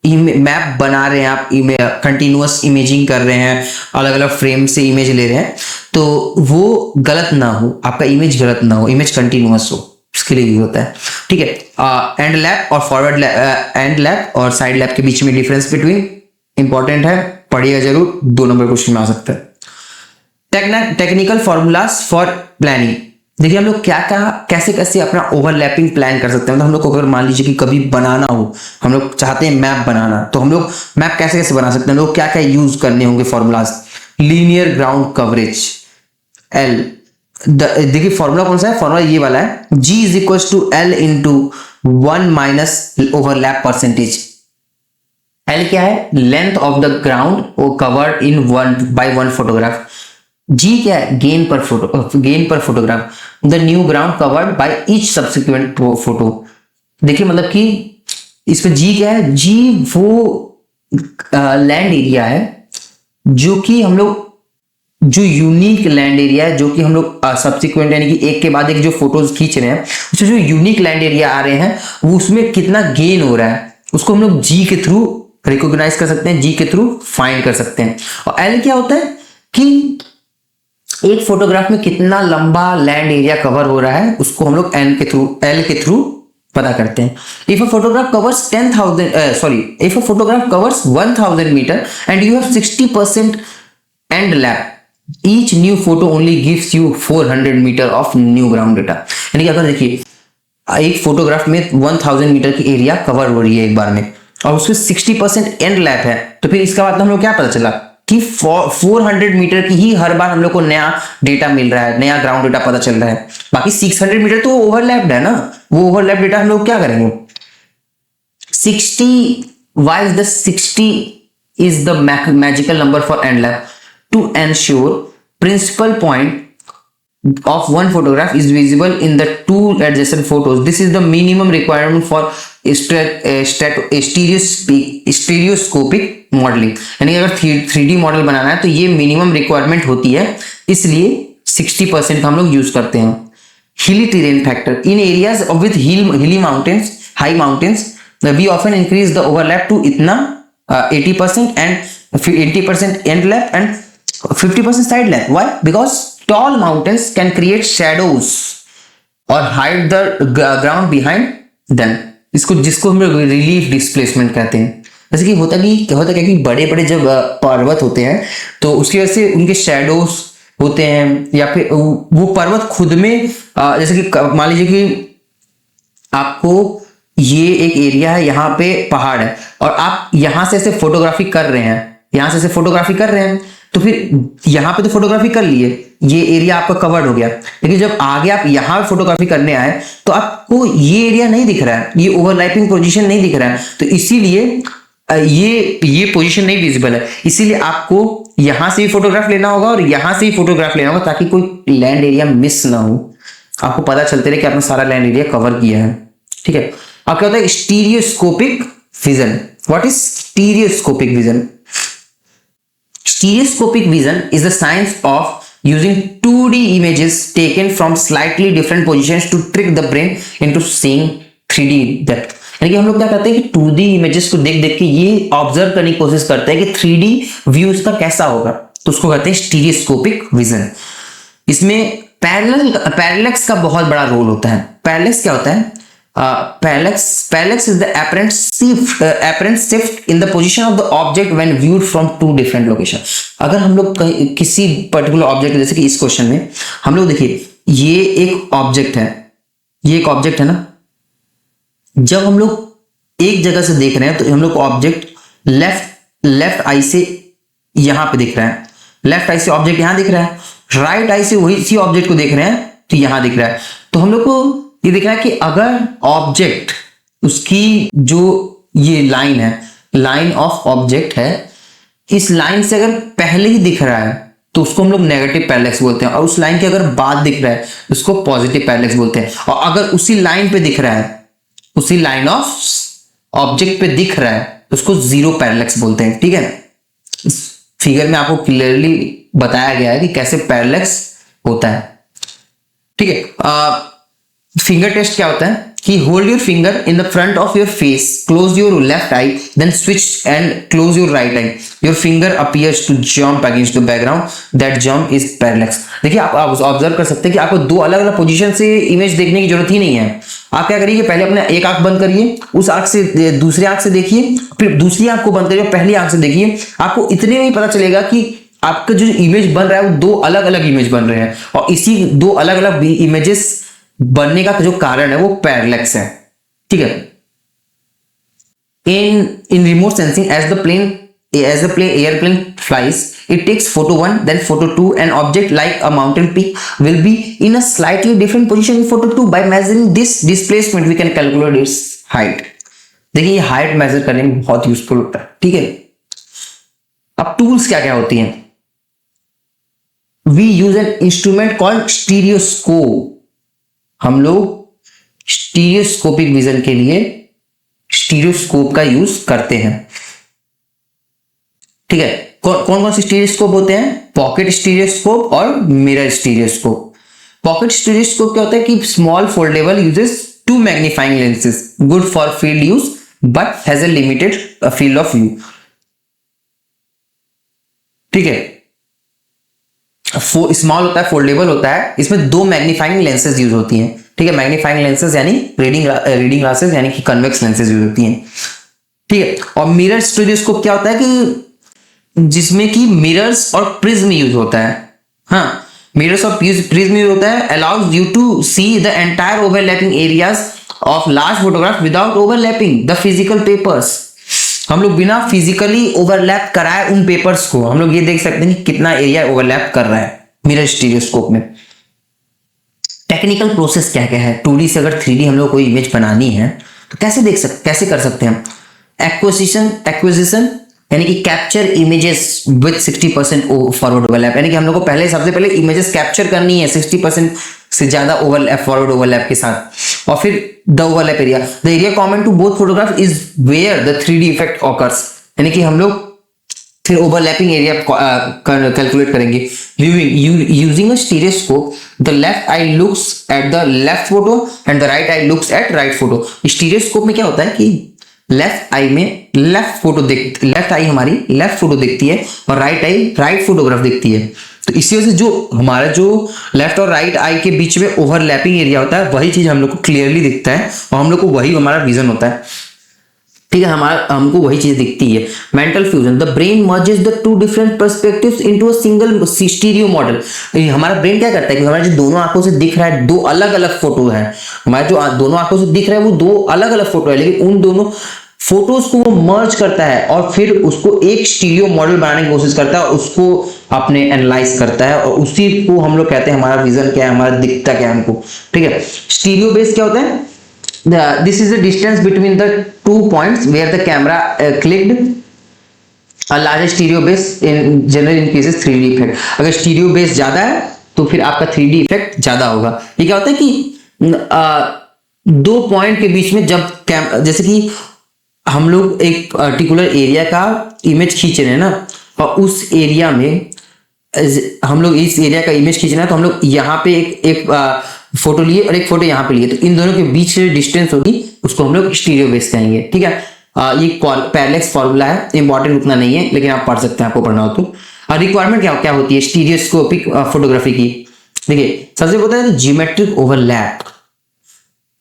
मैप बना रहे हैं आप, कंटिन्यूअस इमेजिंग कर रहे हैं, अलग अलग फ्रेम से इमेज ले रहे हैं, तो वो गलत ना हो, आपका इमेज गलत ना हो, इमेज कंटिन्यूअस हो, उसके लिए भी होता है, ठीक है। एंड लैप और फॉरवर्ड एंड लैप और साइड लैप के बीच में डिफरेंस बिटवीन इंपॉर्टेंट है, पढ़िएगा जरूर, 2 नंबर क्वेश्चन में आ सकता है। टेक्निकल फॉर्मूलाज फॉर प्लानिंग, देखिए हम लोग कैसे कैसे अपना ओवरलैपिंग प्लान कर सकते हैं। मतलब हम लोग को अगर मान लीजिए कि कभी बनाना हो, हम लोग चाहते हैं मैप बनाना, तो हम लोग मैप कैसे कैसे बना सकते हैं, लोग क्या क्या यूज करने होंगे formulas. Linear ground coverage, L, देखिए फॉर्मूला कौन सा है? फॉर्मूला ये वाला है, G is equal to L into 1 minus overlap percentage. L क्या है? Length of the ground covered in one photograph. G क्या है? Gain per photograph, the new ground covered by each subsequent photo. देखिए मतलब कि इसमें G क्या है? G वो लैंड एरिया है जो कि हम लोग, जो यूनिक लैंड एरिया है जो कि हम लोग सब्सिक्वेंट यानी कि एक के बाद एक जो फोटोज खींच रहे हैं, उसमें जो यूनिक लैंड एरिया आ रहे हैं वो उसमें कितना गेन हो रहा है उसको हम लोग जी के थ्रू रिकॉग्नाइज कर सकते हैं, जी के थ्रू फाइंड कर सकते हैं। और एल क्या होता है कि एक फोटोग्राफ में कितना लंबा लैंड एरिया कवर हो रहा है उसको हम लोग एल के थ्रू पता करते हैं। If a photograph covers 1000 metre and you have 60% end lap, each new photo only gives you 400 metre of new ground data. यानी कि अगर देखिए एक फोटोग्राफ में 1000 मीटर की एरिया कवर हो रही है एक बार में और उसमें 60% एंड लैप है, तो फिर इसका मतलब हम लोग क्या पता चला कि 400 मीटर की ही हर बार हम लोग को नया डेटा मिल रहा है, नया ग्राउंड डेटा पता चल रहा है। बाकी 600 मीटर तो ओवरलैप्ड है ना, वो ओवरलैप डेटा हम लोग क्या करेंगे। 60, why is the 60 is the magical number for end lap? To ensure principal point of one photograph is visible in the two adjacent photos. This is the minimum requirement for stereoscopic modeling. यानी अगर 3D model बनाना है तो ये minimum requirement होती है, इसलिए 60% का हम लोग यूज करते हैं। Hilly terrain factor in areas with hilly mountains, high mountains, we often increase the overlap to इतना 80% and 80% end lap and 50% side lap. Why? Because tall mountains can create shadows or hide the ground behind them. जिसको हम लोग relief displacement कहते हैं। जैसे कि होता क्या कि बड़े बड़े जब पर्वत होते हैं तो उसकी वजह से उनके शेडोज होते हैं, या फिर वो पर्वत खुद में जैसे कि मान लीजिए कि आपको ये एक एरिया है, यहाँ पे पहाड़ है और आप यहां से ऐसे फोटोग्राफी कर रहे हैं, तो फिर यहाँ पे तो फोटोग्राफी कर लिए, ये एरिया आपका कवर्ड हो गया, लेकिन जब आगे आप यहाँ फोटोग्राफी करने आए तो आपको ये एरिया नहीं दिख रहा है, ये ओवरलैपिंग पोजीशन नहीं दिख रहा है, तो इसीलिए ये पोजीशन नहीं विजिबल है, इसीलिए आपको यहां से भी फोटोग्राफ लेना होगा और यहां से ही फोटोग्राफ लेना होगा ताकि कोई लैंड एरिया मिस ना हो, आपको पता चलते रहे कि आपने सारा लैंड एरिया कवर किया है। ठीक है। अब क्या होता है stereoscopic vision. What is stereoscopic vision? Stereoscopic vision is the science of using 2D images taken from slightly different positions to trick the brain into seeing 3D depth। यानी कि हम लोग क्या करते हैं कि 2D इमेजेस को देख देख के ये ऑब्जर्व करने की कोशिश करते हैं कि 3D व्यू इसका कैसा होगा, तो उसको कहते हैं स्टीरियोस्कोपिक विजन। इसमें पैरेलैक्स का बहुत बड़ा रोल होता है। पैरेलैक्स क्या होता है? Parallax is the apparent shift in the position of the object when viewed from two different locations। अगर हम लोग किसी पर्टिकुलर ऑब्जेक्ट, जैसे कि इस क्वेश्चन में हम लोग देखिए ये एक ऑब्जेक्ट है, ना, जब हम लोग एक जगह से देख रहे हैं तो हम लोग को ऑब्जेक्ट लेफ्ट आई से यहां पे दिख रहा है, लेफ्ट आई से ऑब्जेक्ट यहां दिख रहा है, राइट आई से वही इसी ऑब्जेक्ट को देख रहे हैं तो यहां दिख रहा है। तो हम लोग को ये दिख रहा है कि अगर ऑब्जेक्ट उसकी जो ये लाइन है, लाइन ऑफ ऑब्जेक्ट है, इस लाइन से अगर पहले ही दिख रहा है तो उसको हम लोग नेगेटिव पैरेलैक्स बोलते हैं, और उस लाइन के अगर बाद दिख रहा है उसको पॉजिटिव पैरेलैक्स बोलते हैं। और अगर उसी लाइन पे दिख रहा है, उसी लाइन ऑफ ऑब्जेक्ट पे दिख रहा है उसको जीरो पैरेलैक्स बोलते हैं। ठीक है। इस फिगर में आपको क्लियरली बताया गया है कि कैसे पैरेलैक्स होता है। ठीक है। फिंगर टेस्ट क्या होता है कि hold your finger in the front of your face, close your left eye, then switch and close your right eye, your finger appears to jump against the background, that jump is parallax. देखिए आप observe कर सकते हैं कि आपको दो अलग अलग पोजीशन से इमेज देखने की जरूरत ही नहीं है। आप क्या करिए, पहले अपने एक आंख बंद करिए, उस आंख से दूसरी आंख से देखिए, फिर दूसरी आंख को बंद करिए, पहली आंख से देखिए, आपको इतने में ही पता चलेगा कि आपका जो इमेज बन रहा है वो दो अलग अलग इमेज बन रहे हैं, और इसी दो अलग अलग इमेजेस बनने का जो कारण है वो पैरेलैक्स है। ठीक है। In remote sensing as the airplane flies, it takes photo 1 then photo 2, an object like a mountain peak will be in a slightly different position in photo 2. by measuring this displacement we can calculate its height। देखिए ये height measure करने में बहुत useful होता है। ठीक है। अब टूल्स क्या क्या होती हैं? We use an instrument called stereoscope. हम लोग स्टीरियोस्कोपिक विजन के लिए स्टीरियोस्कोप का यूज करते हैं। ठीक है। कौन कौन से स्टीरियोस्कोप होते हैं? पॉकेट स्टीरियोस्कोप और मिरर स्टीरियोस्कोप। पॉकेट स्टीरियोस्कोप क्या होता है कि small foldable uses two magnifying lenses, good for field use but has a limited field of view. ठीक है, स्मॉल होता है, फोल्डेबल होता है, इसमें दो मैग्नीफाइंग लेंसेज यूज होती हैं। ठीक है, मैग्नीफाइंग लेंसेज यानी रीडिंग ग्लासेस यानी कि कन्वेक्स लेंसेज यूज होती हैं। ठीक है, और मिरर स्टीरियोस्कोप क्या होता है कि जिसमें कि मिरर्स और प्रिज्म यूज होता है। हाँ, मिरर्स और प्रिज्म यूज होता है, allows you to see the entire overlapping areas of large photograph without overlapping the physical papers. हम लोग बिना फिजिकली ओवरलैप कराए उन पेपर्स को हम लोग ये देख सकते हैं कि कितना एरिया ओवरलैप कर रहा है मिरर स्टीरियोस्कोप में। टेक्निकल प्रोसेस क्या क्या है? 2D से अगर 3D हम लोग कोई इमेज बनानी है तो कैसे कर सकते हैं? एक्विजिशन यानी कि capture images with 60% forward overlap, यानी कि हम लोग को सबसे पहले इमेजेस कैप्चर करनी है 60% से ज्यादा ओवरलैप, फॉरवर्ड ओवरलैप के साथ। और फिर the overlap area, the area common to both photograph is where the 3D effect occurs, यानी कि हम लोग फिर ओवरलैपिंग एरिया कैलकुलेट करेंगे। Viewing using a stereoscope, the left eye looks at the left photo and the right eye looks at right photo. Stereoscope में क्या होता है कि लेफ्ट आई हमारी लेफ्ट फोटो देखती है और राइट आई राइट फोटोग्राफ देखती है। तो इसी वजह से जो हमारा जो लेफ्ट और राइट आई के बीच में ओवरलैपिंग एरिया होता है वही चीज हम लोग को क्लियरली दिखता है और हम लोग को वही हमारा विजन होता है। ठीक है, हमको वही चीज दिखती है। Mental fusion, the brain merges the two different perspectives into a single stereo model. हमारा ब्रेन क्या करता है कि हमारा जो दोनों आंखों से दिख रहा है दो अलग अलग फोटो है, हमारे जो दोनों आंखों से दिख रहा है वो दो अलग अलग फोटो है, लेकिन उन दोनों फोटोज को वो मर्ज करता है और फिर उसको एक स्टीरियो मॉडल बनाने की कोशिश करता है और उसको अपने एनालाइज करता है और उसी को हम लोग कहते हैं हमारा विजन क्या है, हमारा दिखता क्या है हमको। ठीक है, स्टीरियो बेस क्या होता है? This is the distance between the 2 points where the camera clicked. A larger stereo base in general increases 3D effect. अगर स्टीरियो बेस ज्यादा है तो फिर आपका 3D इफेक्ट ज्यादा होगा। ये क्या होता है कि दो पॉइंट के बीच में जब जैसे कि हम लोग एक पर्टिकुलर एरिया का इमेज खींच रहे हैं ना, और उस एरिया में हम लोग इस एरिया का इमेज खींचना है तो हम लोग यहाँ पे एक फोटो लिए और एक फोटो यहाँ पे लिए, तो इन दोनों के बीच से डिस्टेंस होगी उसको हम लोग स्टीरियो बेस कहेंगे। ठीक है, ये पैरेलैक्स फॉर्मूला है, इंपॉर्टेंट उतना नहीं है लेकिन आप पढ़ सकते हैं आपको पढ़ना हो तो। रिक्वायरमेंट क्या होती है स्टीरियोस्कोपिक फोटोग्राफी की? देखिए, सबसे होता है जियोमेट्रिक ओवरलैप,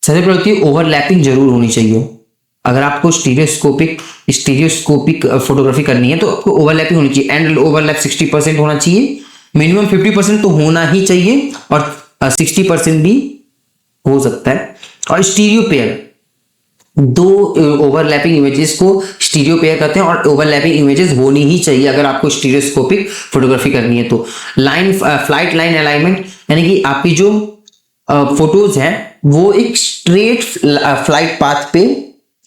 सबसे पहले होती है ओवरलैपिंग जरूर होनी चाहिए। अगर आपको स्टीरियोस्कोपिक फोटोग्राफी करनी है तो आपको ओवरलैपिंग होनी चाहिए। एंड ओवरलैप 60% होना चाहिए, मिनिमम 50% तो होना ही चाहिए और 60% भी हो सकता है। और स्टीरियो पेयर, दो ओवरलैपिंग इमेजेस को स्टीरियो पेयर करते हैं और ओवरलैपिंग इमेजेस होनी ही चाहिए अगर आपको स्टीरियोस्कोपिक फोटोग्राफी करनी है तो। फ्लाइट लाइन अलाइनमेंट, यानी कि आपकी जो फोटोज हैं वो एक स्ट्रेट फ्लाइट पाथ पे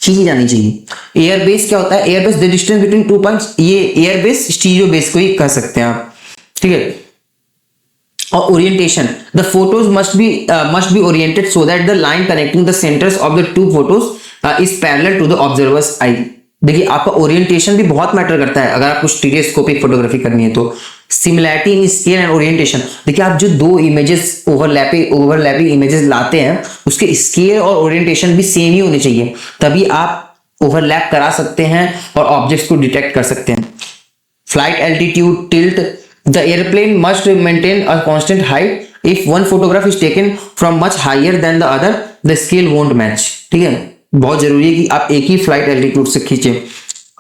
खींची जानी चाहिए। एयरबेस क्या होता है? Airbase the distance between 2 points, ये एयरबेस स्टीरियो बेस को ही कह सकते हैं आप। ठीक है, और orientation, the photos must be oriented so that the line connecting the centres of the two photos is parallel to the observer's eye. देखिए, आपका ओरिएंटेशन भी बहुत मैटर करता है अगर आपको स्टीरियोस्कोपिक फोटोग्राफी करनी है तो। Similarity in scale and orientation, देखिए आप जो दो इमेजेस ओवरलैपिंग इमेजेस लाते हैं उसके स्केल और ओरिएंटेशन भी सेम ही होने चाहिए, तभी आप ओवरलैप करा सकते हैं और ऑब्जेक्ट्स को डिटेक्ट कर सकते हैं। Flight altitude, tilt, the airplane must maintain a constant height, if one photograph is taken from much higher than the other the scale won't match. ठीक है, बहुत जरूरी है कि आप एक ही फ्लाइट एल्टीट्यूड से खींचे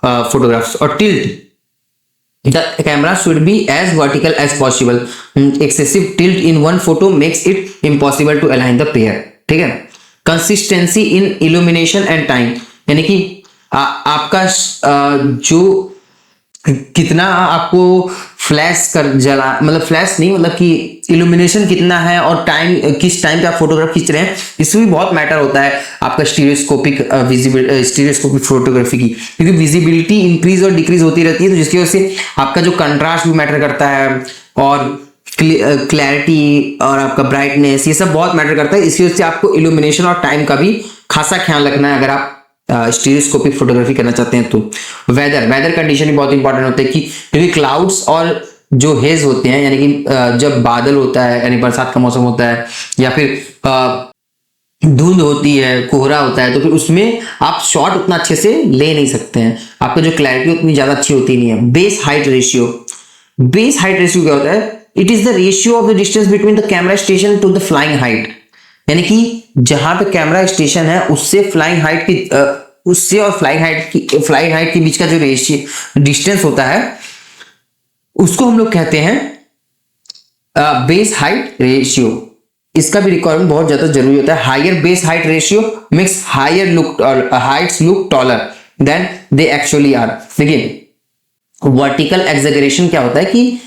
फोटोग्राफ्स। और tilt, the camera should be as vertical as possible. Excessive tilt in one photo makes it impossible to align the pair. ठीक है, consistency in illumination and time, यानी कि आपका जो कितना आपको फ्लैश कर जला, मतलब फ्लैश नहीं, मतलब कि इल्यूमिनेशन कितना है और टाइम, किस टाइम पे आप फोटोग्राफ खींच रहे हैं, इसमें भी बहुत मैटर होता है आपका स्टीरियोस्कोपिक फोटोग्राफी की, क्योंकि विजिबिलिटी इंक्रीज और डिक्रीज होती रहती है, तो जिसकी वजह से आपका जो कंट्रास्ट भी मैटर करता है और क्लैरिटी और आपका ब्राइटनेस, ये सब बहुत मैटर करता है। इसी वजह से आपको इल्यूमिनेशन और टाइम का भी खासा ख्याल रखना है अगर आप स्टीरियोस्कोपिक फोटोग्राफी करना चाहते हैं तो वेदर कंडीशन भी बहुत इंपॉर्टेंट होते हैं कि क्योंकि क्लाउड्स और जो हेज होते हैं यानी कि जब बादल होता है यानी बरसात का मौसम होता है या फिर धुंध होती है, कोहरा होता है, तो फिर उसमें आप शॉट उतना अच्छे से ले नहीं सकते हैं, आपका जो क्लैरिटी उतनी ज्यादा अच्छी होती नहीं है। बेस हाइट रेशियो क्या होता है? It is the ratio of the distance between the camera station to the flying height, यानी कि जहां पे कैमरा स्टेशन है उससे फ्लाइंग हाइट की उससे और फ्लाइंग हाइट के बीच का जो रेशियो डिस्टेंस होता है उसको हम लोग कहते हैं बेस हाइट रेशियो। इसका भी रिक्वायरमेंट बहुत ज्यादा जरूरी होता है। Higher base height ratio makes heights look taller than they actually are. देखिए वर्टिकल एग्जैगरेशन क्या होता है कि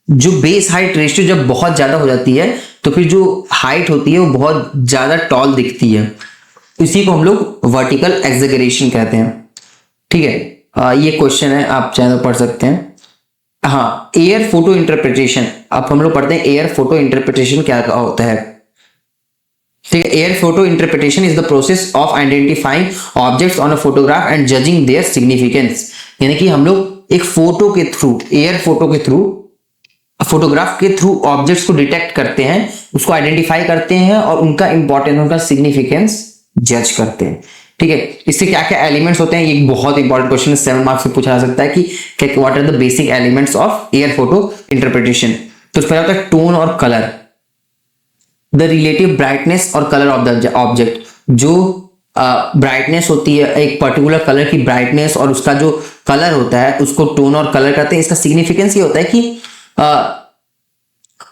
जो बेस हाइट रेशियो जब बहुत ज्यादा हो जाती है तो फिर जो हाइट होती है वो बहुत ज्यादा टॉल दिखती है, इसी को हम लोग वर्टिकल एग्जैगरेशन कहते हैं। ठीक है, ये क्वेश्चन है, आप चाहे तो पढ़ सकते हैं। हाँ, एयर फोटो इंटरप्रिटेशन, अब हम लोग पढ़ते हैं एयर फोटो इंटरप्रिटेशन क्या होता है। ठीक है, air photo interpretation is the process of identifying objects on a photograph and judging their significance, यानी कि हम लोग एक फोटो के थ्रू, एयर फोटो के थ्रू, फोटोग्राफ के थ्रू ऑब्जेक्ट्स को डिटेक्ट करते हैं, उसको आइडेंटिफाई करते हैं और उनका इंपॉर्टेंस, उनका सिग्निफिकेंस जज करते हैं। ठीक है, इससे क्या क्या एलिमेंट्स होते हैं, ये बहुत इंपॉर्टेंट क्वेश्चन है, 7 मार्क्स से पूछा जा सकता है कि what are the basic elements of air photo interpretation. तो पहला होता है टोन और कलर, द रिलेटिव ब्राइटनेस और कलर ऑफ द ऑब्जेक्ट। जो ब्राइटनेस होती है, एक पर्टिकुलर कलर की ब्राइटनेस और उसका जो कलर होता है उसको टोन और कलर कहते हैं। इसका सिग्निफिकेंस ये होता है कि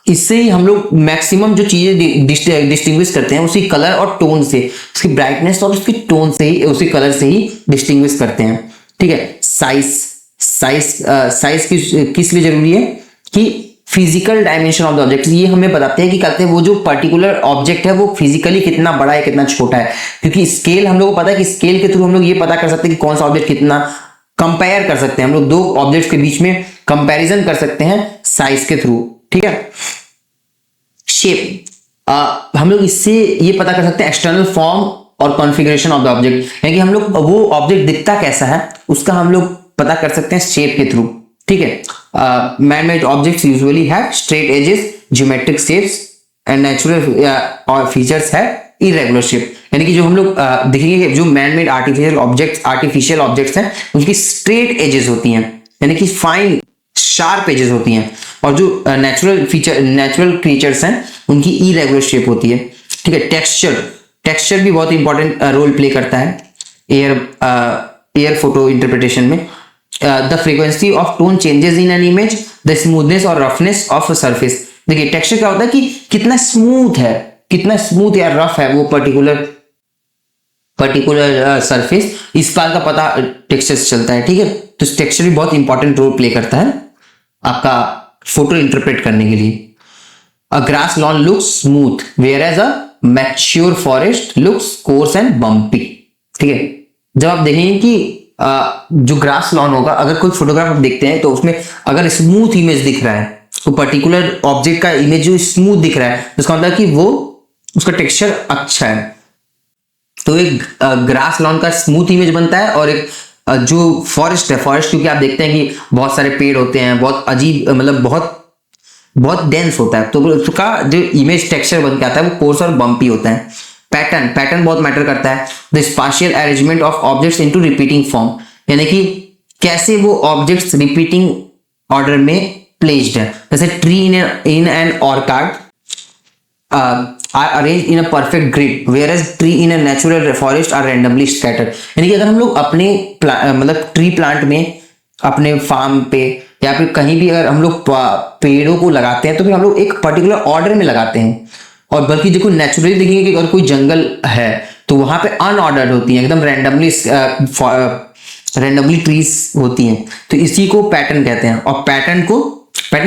इससे ही हम लोग मैक्सिमम जो चीजें डिस्टिंग्विश करते हैं उसी कलर और टोन से, उसकी ब्राइटनेस और उसकी टोन से ही, उसी कलर से ही डिस्टिंग्विश करते हैं। ठीक है, साइज किस लिए जरूरी है कि physical dimension of the object, ये हमें बताते हैं कि कहते हैं वो जो पर्टिकुलर ऑब्जेक्ट है वो फिजिकली कितना बड़ा है कितना छोटा है, क्योंकि स्केल हम लोग को पता है कि स्केल के थ्रू हम लोग ये पता कर सकते हैं कि कौन सा ऑब्जेक्ट कितना, कंपेयर कर सकते हैं हम लोग दो ऑब्जेक्ट्स के बीच में कंपैरिजन कर सकते हैं साइज के थ्रू। ठीक है, शेप, हम लोग इससे ये पता कर सकते हैं एक्सटर्नल फॉर्म और कॉन्फ़िगरेशन ऑफ द ऑब्जेक्ट, यानी कि हम लोग वो ऑब्जेक्ट दिखता कैसा है उसका हम लोग पता कर सकते हैं शेप के थ्रू। ठीक है, man made objects usually have straight edges, geometric shapes and natural features है इरेगुलर शेप, यानी कि जो हम लोग देखेंगे जो मैन मेड आर्टिफिशियल ऑब्जेक्ट्स हैं उनकी स्ट्रेट एजेस होती हैं, यानी कि फाइन शार्प एजेस होती हैं, और जो नेचुरल क्रिएचर्स हैं उनकी इरेगुलर शेप होती है। ठीक है, टेक्सचर भी बहुत इंपॉर्टेंट रोल प्ले करता है एयर फोटो इंटरप्रिटेशन में। The frequency of tone changes in an image, the smoothness और रफनेस ऑफ अ सरफेस। देखिए टेक्सचर क्या होता है कि कितना स्मूथ या रफ है वो पर्टिकुलर सरफेस, इस बात का पता टेक्सचर से चलता है। ठीक है, तो टेक्सचर भी बहुत इंपॉर्टेंट रोल प्ले करता है आपका फोटो इंटरप्रेट करने के लिए। A grass lawn looks smooth whereas a mature forest looks coarse and bumpy. ठीक है, जब आप देखेंगे कि जो ग्रास लॉन होगा, अगर कोई फोटोग्राफ आप देखते हैं तो उसमें अगर स्मूथ इमेज दिख रहा है, तो पर्टिकुलर ऑब्जेक्ट का इमेज जो स्मूथ दिख रहा है उसका मतलब कि वो उसका टेक्सचर अच्छा है। तो एक ग्रास लॉन का स्मूथ इमेज बनता है, और एक जो फॉरेस्ट है, फॉरेस्ट क्योंकि आप देखते हैं कि बहुत सारे पेड़ होते हैं, बहुत अजीब मतलब बहुत डेंस होता है, तो उसका जो इमेज टेक्सचर बन के आता है वो कोर्स और बम्पी होता है। पैटर्न बहुत मैटर करता है। The spatial arrangement of objects into repeating form, यानी कि कैसे वो ऑब्जेक्ट्स रिपीटिंग ऑर्डर में प्लेस्ड है। जैसे tree in an orchard are arranged in a perfect grid whereas tree in a natural forest are randomly scattered, यानी कि अगर हम लोग अपने मतलब ट्री प्लांट में अपने फार्म पे या फिर कहीं भी अगर हम लोग पेड़ों को लगाते हैं तो फिर हम लोग एक पर्टिकुलर ऑर्डर में लगाते हैं, और बल्कि देखो नेचुरली देखेंगे कि अगर कोई जंगल है तो वहां पे अनऑर्डर्ड होती है, एकदम रैंडमली ट्रीज होती हैं, तो इसी को पैटर्न कहते हैं। और पैटर्न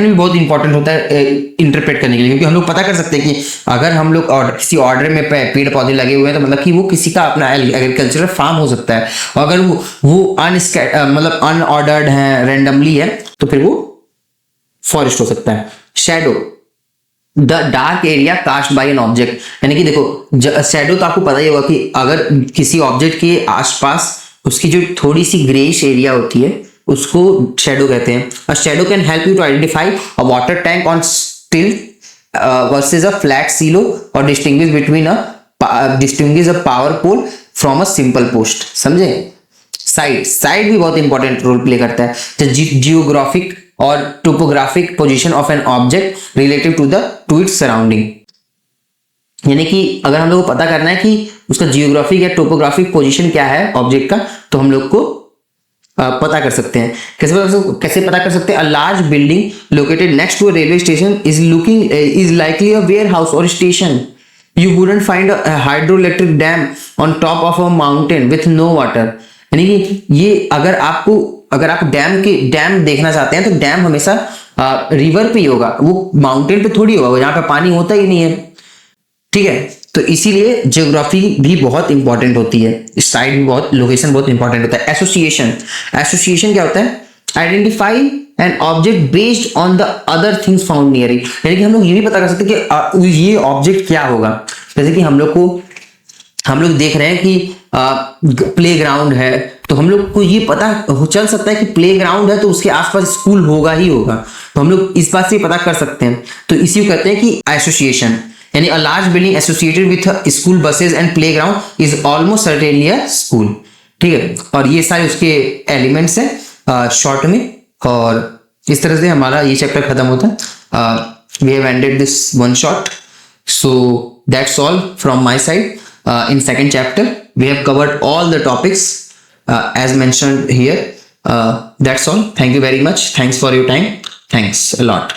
भी बहुत इंपॉर्टेंट होता है इंटरप्रेट करने के लिए, क्योंकि हम लोग पता कर सकते हैं कि अगर हम लोग किसी ऑर्डर में पेड़ पौधे लगे हुए हैं तो मतलब कि वो किसी का अपना एग्रीकल्चरल फार्म हो सकता है, और अगर वो मतलब अनऑर्डर्ड है, रैंडमली है, तो फिर वो फॉरेस्ट हो सकता है। The dark area cast by an object, यानी कि देखो शैडो तो आपको पता ही होगा कि अगर किसी ऑब्जेक्ट के आसपास उसकी जो थोड़ी सी ग्रेइश एरिया होती है उसको शैडो कहते हैं। A shadow can help you to identify a water tank on stilt versus a flat silo और distinguish a power pole from a simple post. समझे? साइड भी बहुत इंपॉर्टेंट रोल प्ले करता है। द जियोग्राफिक और topographic position of an object relative to its surrounding, यानी कि अगर हम लोग को पता करना है कि उसका जियोग्राफिक या टोपोग्राफिक पोजीशन क्या है ऑब्जेक्ट का, तो हम लोग को पता कर सकते हैं। कैसे पता कर सकते हैं? A large building located next to a railway station is likely a warehouse और station. You wouldn't find a hydroelectric dam on top of a mountain with no water। यानी कि ये अगर आप डैम देखना चाहते हैं तो डैम हमेशा रिवर पे ही होगा, वो माउंटेन पे थोड़ी होगा, जहां पे पानी होता ही नहीं है। ठीक है, तो इसीलिए ज्योग्राफी भी बहुत इंपॉर्टेंट होती है, साइड भी बहुत, लोकेशन बहुत इंपॉर्टेंट होता है। एसोसिएशन क्या होता है? Identify an object based on the other things found near it, यानी कि हम लोग ये भी पता कर सकते हैं कि ये ऑब्जेक्ट क्या होगा। जैसे कि हम लोग देख रहे हैं कि प्लेग्राउंड है, तो हम लोग को ये पता चल सकता है कि प्लेग्राउंड है तो उसके आसपास स्कूल होगा ही होगा, तो हम लोग इस बात से पता कर सकते हैं। तो इसी को कहते हैं कि एसोसिएशन, यानी अ large building associated with school buses and playground is almost certainly a school. ठीक है, और ये सारे उसके एलिमेंट्स हैं शॉर्ट में, और इस तरह से हमारा ये चैप्टर खत्म होता है। We have ended this one shot, so that's all from my side. In second chapter we have covered all the topics as mentioned here. That's all. Thank you very much. Thanks for your time. Thanks a lot.